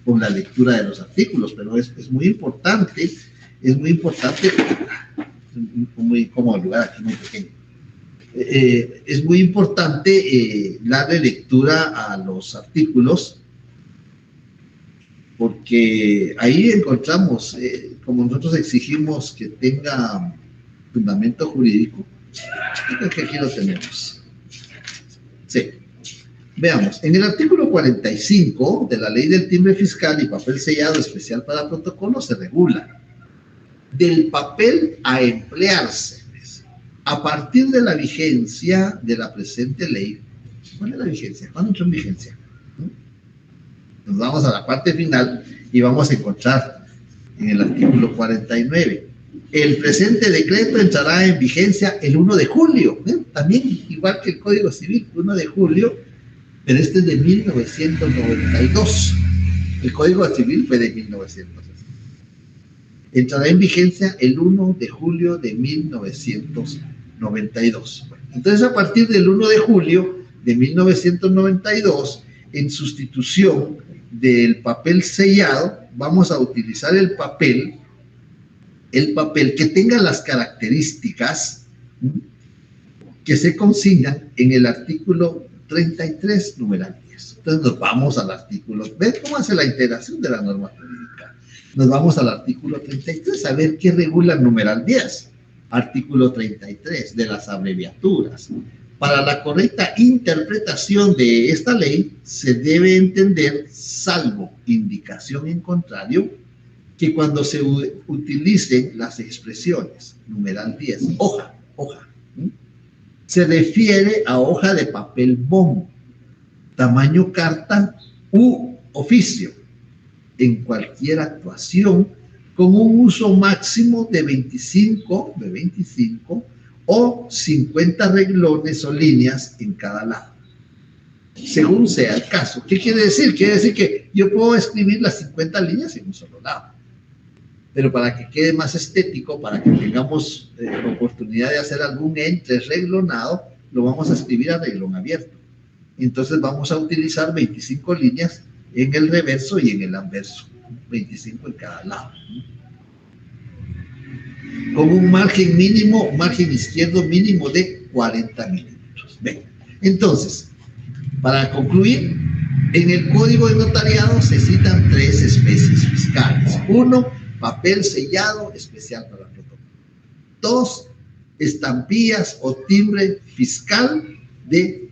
con la lectura de los artículos, pero es muy importante, muy cómodo el lugar aquí, muy pequeño. Es muy importante darle lectura a los artículos porque ahí encontramos, como nosotros exigimos que tenga fundamento jurídico, creo que aquí lo tenemos. Sí. Veamos, en el artículo 45 de la Ley del Timbre Fiscal y papel sellado especial para protocolo se regula del papel a emplearse a partir de la vigencia de la presente ley. ¿Cuál es la vigencia? ¿Cuándo entró en vigencia? Nos vamos a la parte final y vamos a encontrar en el artículo 49. El presente decreto entrará en vigencia el 1 de julio. También igual que el Código Civil, 1 de julio, pero este es de 1992. El Código Civil fue de 1960. Entrará en vigencia el 1 de julio de 1992. Entonces, a partir del 1 de julio de 1992, en sustitución del papel sellado, vamos a utilizar el papel que tenga las características que se consignan en el artículo 33, numeral 10. Entonces nos vamos al artículo, ¿ven cómo hace la integración de la norma jurídica? Nos vamos al artículo 33 a ver qué regula el numeral 10. Artículo 33 de las abreviaturas. Para la correcta interpretación de esta ley, se debe entender, salvo indicación en contrario, que cuando se utilicen las expresiones, numeral 10, hoja, se refiere a hoja de papel bond, tamaño carta u oficio, en cualquier actuación con un uso máximo de 25 o 50 renglones o líneas en cada lado, según sea el caso. ¿Qué quiere decir? Quiere decir que yo puedo escribir las 50 líneas en un solo lado, pero para que quede más estético, para que tengamos oportunidad de hacer algún entrereglonado, lo vamos a escribir a renglón abierto. Entonces vamos a utilizar 25 líneas en el reverso y en el anverso, 25 en cada lado, con un margen mínimo, margen izquierdo mínimo de 40 milímetros. Bien, entonces, para concluir, en el Código de Notariado se citan 3 especies fiscales. 1, papel sellado especial para protocolo. 2, estampillas o timbre fiscal de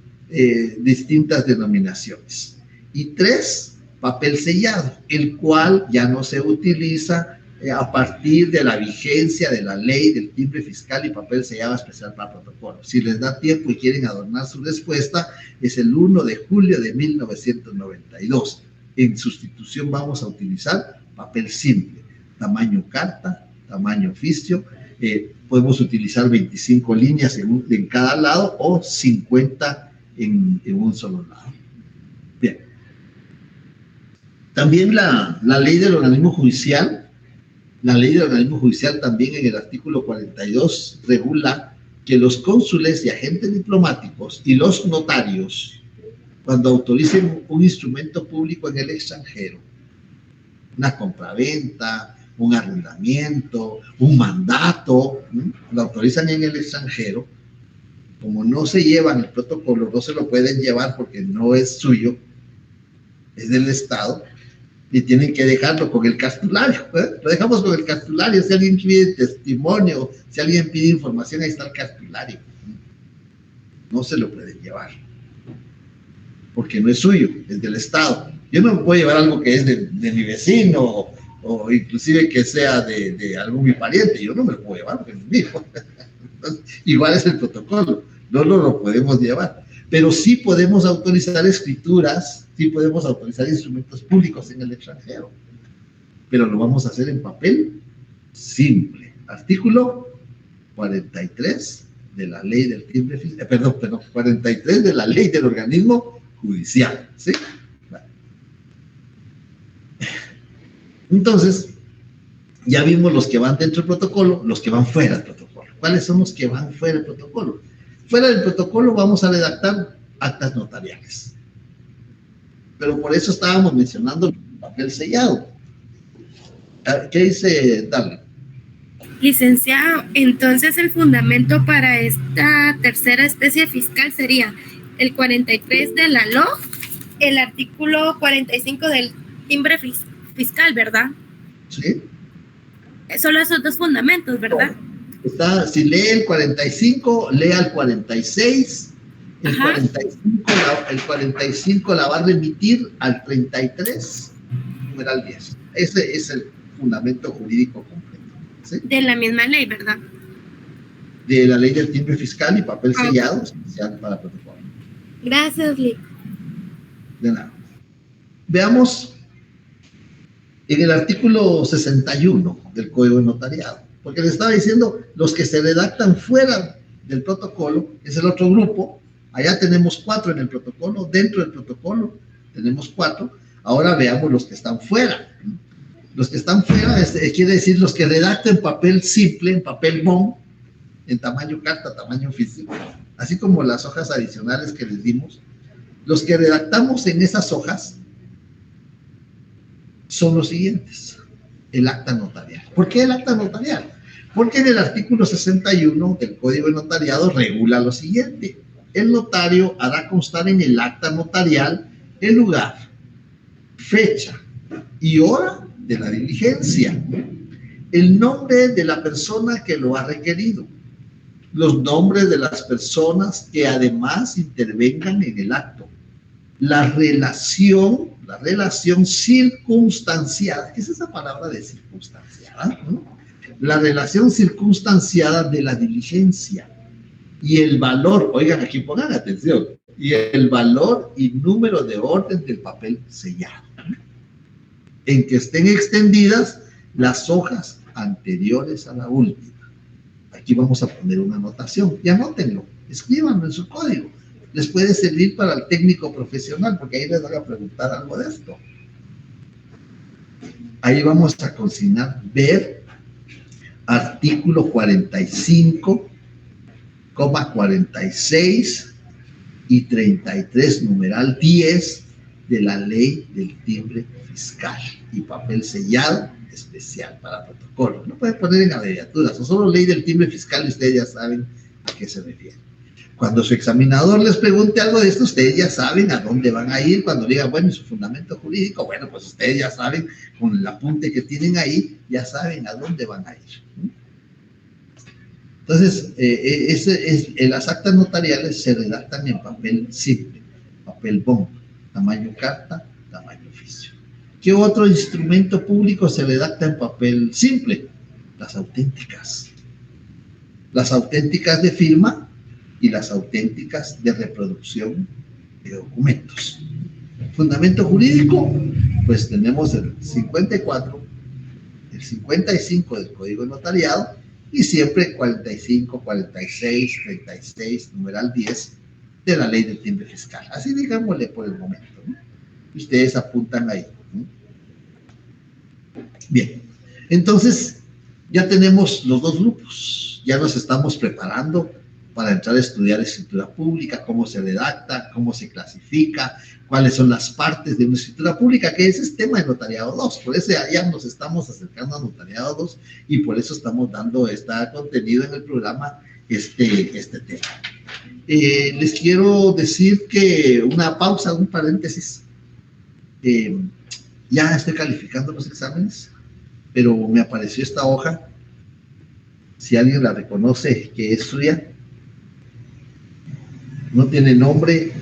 distintas denominaciones. Y 3, papel sellado, el cual ya no se utiliza a partir de la vigencia de la ley del timbre fiscal y papel sellado especial para protocolo. Si les da tiempo y quieren adornar su respuesta, es el 1 de julio de 1992. En sustitución vamos a utilizar papel simple, tamaño carta, tamaño oficio. Podemos utilizar 25 líneas en cada lado o 50 en un solo lado. Bien. También la ley del organismo judicial. La ley del organismo judicial también en el artículo 42 regula que los cónsules y agentes diplomáticos y los notarios, cuando autoricen un instrumento público en el extranjero, una compraventa, un arrendamiento, un mandato, lo autorizan en el extranjero, como no se llevan el protocolo, no se lo pueden llevar porque no es suyo, es del Estado, y tienen que dejarlo con el cartulario. Lo dejamos con el cartulario. Si alguien pide testimonio, si alguien pide información, ahí está el cartulario. No se lo pueden llevar, porque no es suyo, es del Estado. Yo no me puedo llevar algo que es de mi vecino, o inclusive que sea de algún mi pariente. Yo no me lo puedo llevar porque es mío. Igual es el protocolo, no lo podemos llevar. Pero sí podemos autorizar escrituras, sí podemos autorizar instrumentos públicos en el extranjero, pero lo vamos a hacer en papel simple. Artículo 43 de la ley del timbre fiscal, 43 de la ley del organismo judicial, ¿sí? Bueno. Entonces, ya vimos los que van dentro del protocolo, los que van fuera del protocolo. ¿Cuáles son los que van fuera del protocolo? Fuera del protocolo vamos a redactar actas notariales. Pero por eso estábamos mencionando el papel sellado. ¿Qué dice Darle? Licenciado, entonces el fundamento para esta tercera especie fiscal sería el 43 de la LOG, el artículo 45 del timbre fiscal, ¿verdad? Sí. Solo esos 2 fundamentos, ¿verdad? Si lee el 45, lea el 46. El 45 la va a remitir al 33, numeral 10. Ese es el fundamento jurídico completo, ¿sí? De la misma ley, ¿verdad? De la ley del timbre fiscal y papel sellado especial para protocolo. Gracias, Lick. De nada. Veamos en el artículo 61 del Código de Notariado, porque les estaba diciendo los que se redactan fuera del protocolo, es el otro grupo. Allá tenemos 4 en el protocolo, dentro del protocolo tenemos 4. Ahora veamos los que están fuera. Los que están fuera quiere decir los que redactan en papel simple, en papel bond, en tamaño carta, tamaño oficio, así como las hojas adicionales que les dimos. Los que redactamos en esas hojas son los siguientes: el acta notarial. ¿Por qué el acta notarial? Porque en el artículo 61 del Código de Notariado regula lo siguiente: el notario hará constar en el acta notarial el lugar, fecha y hora de la diligencia, el nombre de la persona que lo ha requerido, los nombres de las personas que además intervengan en el acto. La relación circunstanciada, ¿qué es esa palabra de circunstanciada? ¿No? La relación circunstanciada de la diligencia y el valor, oigan, aquí pongan atención, y el valor y número de orden del papel sellado, en que estén extendidas las hojas anteriores a la última. Aquí vamos a poner una anotación y anótenlo, escríbanlo en su código. Les puede servir para el técnico profesional, porque ahí les van a preguntar algo de esto. Ahí vamos a consignar ver artículo 45,46 y 33, numeral 10 de la ley del timbre fiscal y papel sellado especial para protocolo. No pueden poner en abreviaturas, o solo ley del timbre fiscal y ustedes ya saben a qué se refiere. Cuando su examinador les pregunte algo de esto, ustedes ya saben a dónde van a ir. Cuando digan, bueno, ¿y su fundamento jurídico? Bueno, pues ustedes ya saben, con el apunte que tienen ahí, ya saben a dónde van a ir. Entonces, las actas notariales se redactan en papel simple, papel bond, tamaño carta, tamaño oficio. ¿Qué otro instrumento público se redacta en papel simple? Las auténticas. Las auténticas de firma y las auténticas de reproducción de documentos. Fundamento jurídico, pues tenemos el 54, el 55 del Código Notariado y siempre 45, 46, 36, numeral 10 de la Ley del Timbre Fiscal. Así digámosle por el momento, ¿no? Ustedes apuntan ahí, ¿no? Bien, entonces ya tenemos los dos grupos, ya nos estamos preparando para entrar a estudiar escritura pública, cómo se redacta, cómo se clasifica, cuáles son las partes de una escritura pública, que ese es tema de Notariado 2, por eso ya nos estamos acercando a Notariado 2 y por eso estamos dando este contenido en el programa, este tema. Les quiero decir que una pausa, un paréntesis. Ya estoy calificando los exámenes, pero me apareció esta hoja, si alguien la reconoce que es suya. No tiene nombre,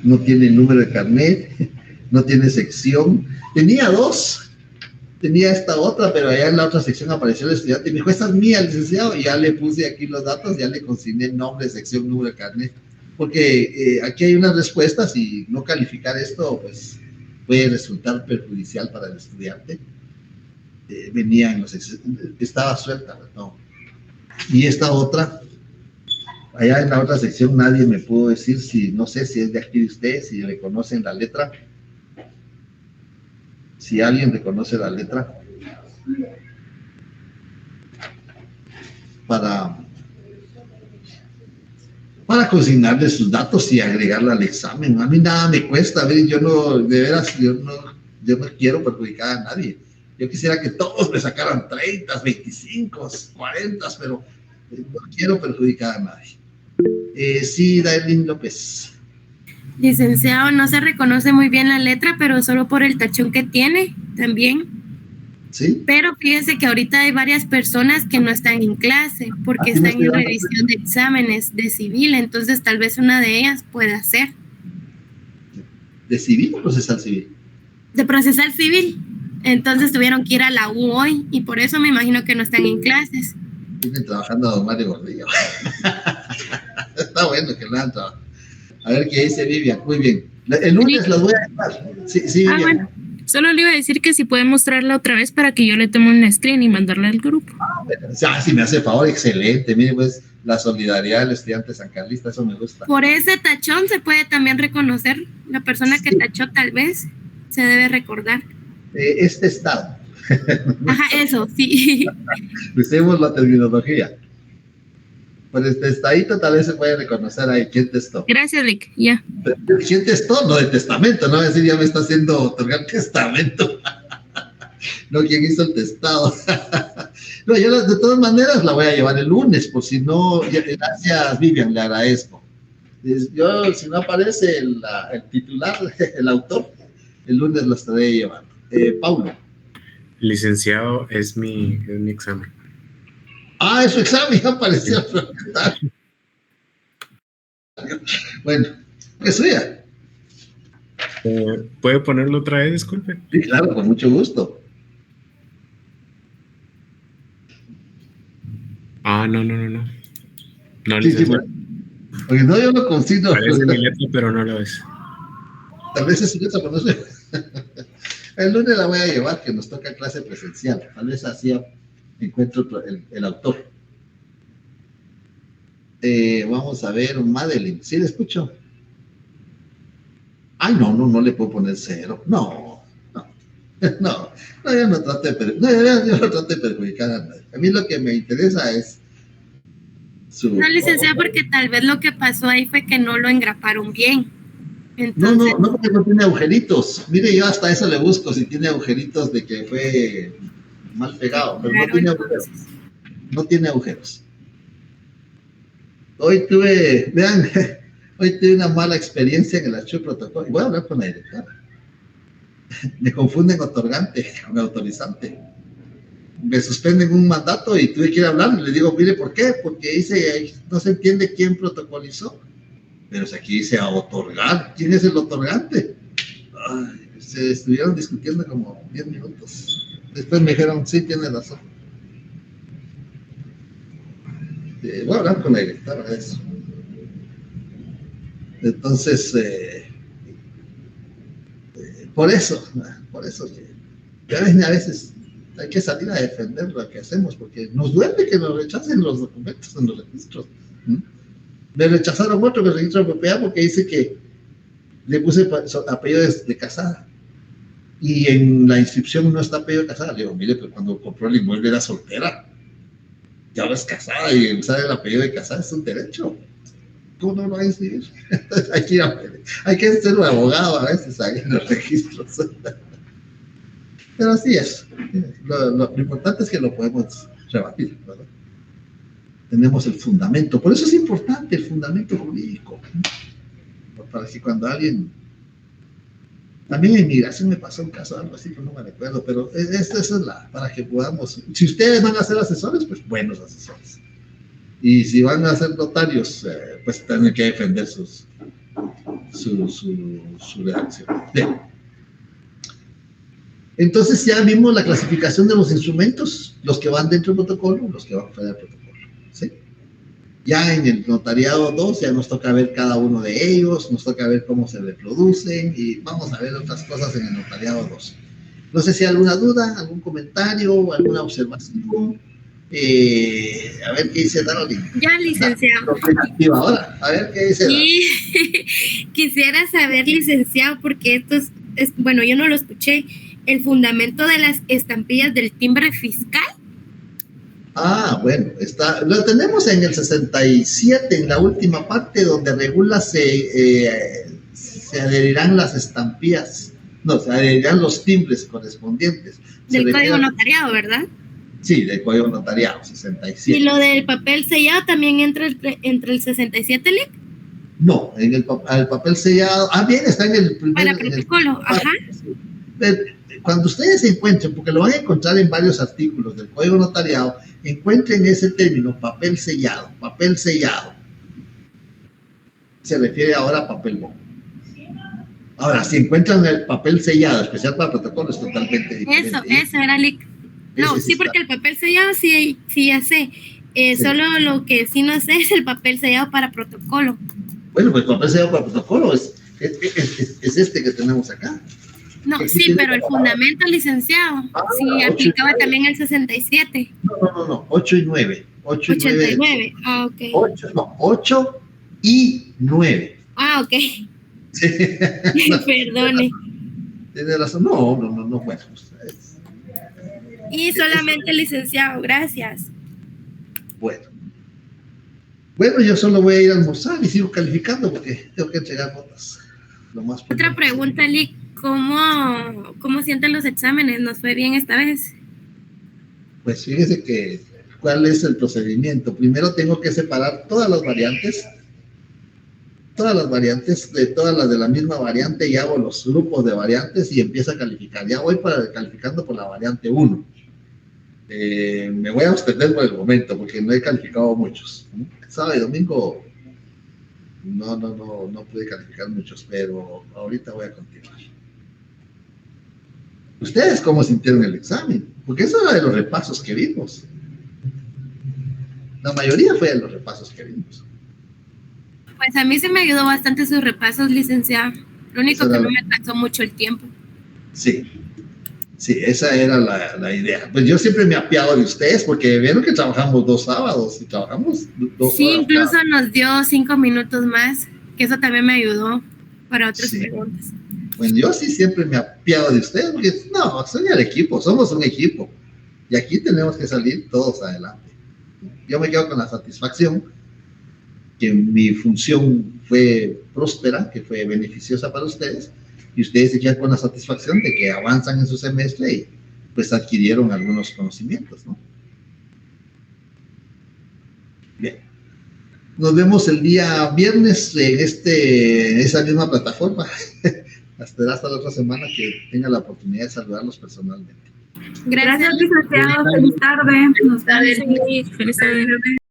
no tiene número de carnet, no tiene sección. Tenía dos, tenía esta otra, pero allá en la otra sección apareció el estudiante y me dijo, esta es mía, licenciado, y ya le puse aquí los datos, ya le consigné nombre, sección, número de carnet, porque aquí hay unas respuestas y no calificar esto, pues, puede resultar perjudicial para el estudiante. Venía en los, estaba suelta, no. Y esta otra, allá en la otra sección nadie me pudo decir si, no sé si es de aquí de ustedes, si reconocen la letra. Si alguien reconoce la letra. Para consignarle sus datos y agregarla al examen. A mí nada me cuesta, a ver, yo no, de veras, yo no quiero perjudicar a nadie. Yo quisiera que todos me sacaran 30, 25, 40, pero no quiero perjudicar a nadie. Sí, Dailin López. Licenciado, no se reconoce muy bien la letra, pero solo por el tachón que tiene también. ¿Sí? Pero fíjese que ahorita hay varias personas que no están en clase porque están en revisión de exámenes de civil, entonces tal vez una de ellas pueda ser. ¿De civil o procesal civil? De procesal civil. Entonces tuvieron que ir a la U hoy y por eso me imagino que no están en clases. Vienen trabajando a don Mario Gordillo. Está bueno que lo hagan trabajando. A ver qué dice Vivian. Muy bien. El lunes los voy a llamar. Sí, Vivian. Bueno. Solo le iba a decir que si puede mostrarla otra vez para que yo le tome un screen y mandarla al grupo. Bueno, si me hace favor, excelente. Mire, pues, la solidaridad del estudiante sancarlista, eso me gusta. Por ese tachón se puede también reconocer la persona que tachó, tal vez se debe recordar. Este estado. Ajá, eso, sí. Usemos la terminología. Por este estadito tal vez se puede reconocer ahí quién testó. Gracias, Rick. Ya. ¿Quién testó? No, de testamento, no, es decir, ya me está haciendo otorgar testamento. No, ¿quién hizo el testado? No, yo de todas maneras la voy a llevar el lunes, por si no, gracias Vivian, le agradezco. Yo, si no aparece el titular, el autor, el lunes la estaré llevando. Paulo. Licenciado, es mi examen. Ah, es su examen, ya apareció. Bueno, es suya. ¿Puede ponerlo otra vez, disculpe? Sí, claro, con mucho gusto. Ah, no. No, Sí, licenciado. bueno. Porque no, yo lo consigno. Parece mi letra, pero no lo es. Tal vez es su letra, pero no sé. El lunes la voy a llevar, que nos toca clase presencial. Tal vez así encuentro el autor. Vamos a ver, Madeline. ¿Sí le escucho? Ay, no le puedo poner 0. No, yo no trato de perjudicar a nadie. A mí lo que me interesa es su... No, licenciado, porque tal vez lo que pasó ahí fue que no lo engraparon bien. Entonces... No, porque no tiene agujeritos. Mire, yo hasta eso le busco si tiene agujeritos de que fue mal pegado, pero claro, no tiene agujeros. No tiene agujeros. Hoy tuve una mala experiencia en el archivo protocolo. Y voy a hablar con la directora. Me confunden otorgante con autorizante. Me suspenden un mandato y tuve que ir a hablar. Le digo, mire, ¿por qué? Porque dice, no se entiende quién protocolizó. Pero si aquí dice a otorgar, ¿quién es el otorgante? Ay, se estuvieron discutiendo como 10 minutos. Después me dijeron, sí, tiene razón. Voy a hablar con la directora de eso. Entonces, por eso que a veces hay que salir a defender lo que hacemos, porque nos duele que nos rechacen los documentos en los registros. Me rechazaron otro que registro de propiedad porque dice que le puse apellido de casada y en la inscripción no está apellido de casada. Le digo, mire, pero cuando compró el inmueble era soltera y ahora es casada y usar el apellido de casada es un derecho. ¿Cómo no lo va a inscribir? hay que ser un abogado a veces ahí en los registros. Pero así es. Lo importante es que lo podemos rebatir, ¿verdad? Tenemos el fundamento. Por eso es importante el fundamento jurídico. Para que cuando alguien... También en inmigración me pasó un caso, algo así, no me recuerdo, pero esta es para que podamos... Si ustedes van a ser asesores, pues buenos asesores. Y si van a ser notarios, pues tienen que defender su redacción. Bien. Entonces ya vimos la clasificación de los instrumentos, los que van dentro del protocolo, los que van fuera del protocolo. ¿Sí? Ya en el notariado 2 ya nos toca ver cada uno de ellos, nos toca ver cómo se reproducen y vamos a ver otras cosas en el notariado 2. No sé si hay alguna duda, algún comentario, alguna observación. A ver qué dice Darolín. Ya, licenciado. Ahora, a ver qué dice. Sí, quisiera saber, licenciado, porque esto es, bueno, yo no lo escuché, el fundamento de las estampillas del timbre fiscal. Ah, bueno, lo tenemos en el 67, en la última parte, donde regula se adherirán las estampillas, no, se adherirán los timbres correspondientes. Del código notariado, ¿verdad? Sí, del código notariado, 67. ¿Y lo del papel sellado también entra entre el 67, Lic? No, en el papel sellado, bien, está en el primer... Para protocolo, ajá. Cuando ustedes se encuentren, porque lo van a encontrar en varios artículos del código notariado, encuentren ese término, papel sellado. Papel sellado se refiere ahora a papel bond. Ahora, si encuentran el papel sellado, especial para protocolo, es totalmente diferente. Eso era Lic. No, sí, porque el papel sellado sí ya sé. Sí. Solo lo que sí no sé es el papel sellado para protocolo. Bueno, pues el papel sellado para protocolo es este que tenemos acá. No, sí, pero el fundamento, licenciado, sí aplicaba también el 67. No, 8 y 9. 8 y 89, ok. 8 y 9. Ok. Sí. Perdone. Tiene razón. No, bueno. Y solamente licenciado, gracias. Bueno, yo solo voy a ir a almorzar y sigo calificando porque tengo que entregar notas. Otra pregunta, Lic, ¿cómo sienten los exámenes? ¿Nos fue bien esta vez? Pues fíjese que, ¿cuál es el procedimiento? Primero tengo que separar todas las variantes de todas las de la misma variante y hago los grupos de variantes y empiezo a calificar. Ya voy calificando por la variante 1. Me voy a abstener por el momento porque no he calificado muchos. Sábado y domingo no pude calificar muchos, pero ahorita voy a continuar. ¿Ustedes cómo sintieron el examen? Porque eso era de los repasos que vimos. La mayoría fue de los repasos que vimos. Pues a mí se me ayudó bastante sus repasos, licenciada. Lo único que no me alcanzó mucho el tiempo. Sí, esa era la idea. Pues yo siempre me apiado de ustedes porque vieron que trabajamos 2 sábados y trabajamos 2 Sí, horas incluso cada. nos dio 5 minutos más, que eso también me ayudó para otras Sí. preguntas. Bueno, yo sí siempre me apiado de ustedes porque no, soy el equipo, somos un equipo y aquí tenemos que salir todos adelante. Yo me quedo con la satisfacción que mi función fue próspera, que fue beneficiosa para ustedes, y ustedes se quedan con la satisfacción de que avanzan en su semestre y pues adquirieron algunos conocimientos, ¿no? Bien. Nos vemos el día viernes en esa misma plataforma. Hasta la otra semana que tenga la oportunidad de saludarlos personalmente. Gracias, Gracias, licenciado. Feliz tarde. Nos vemos. Feliz tarde.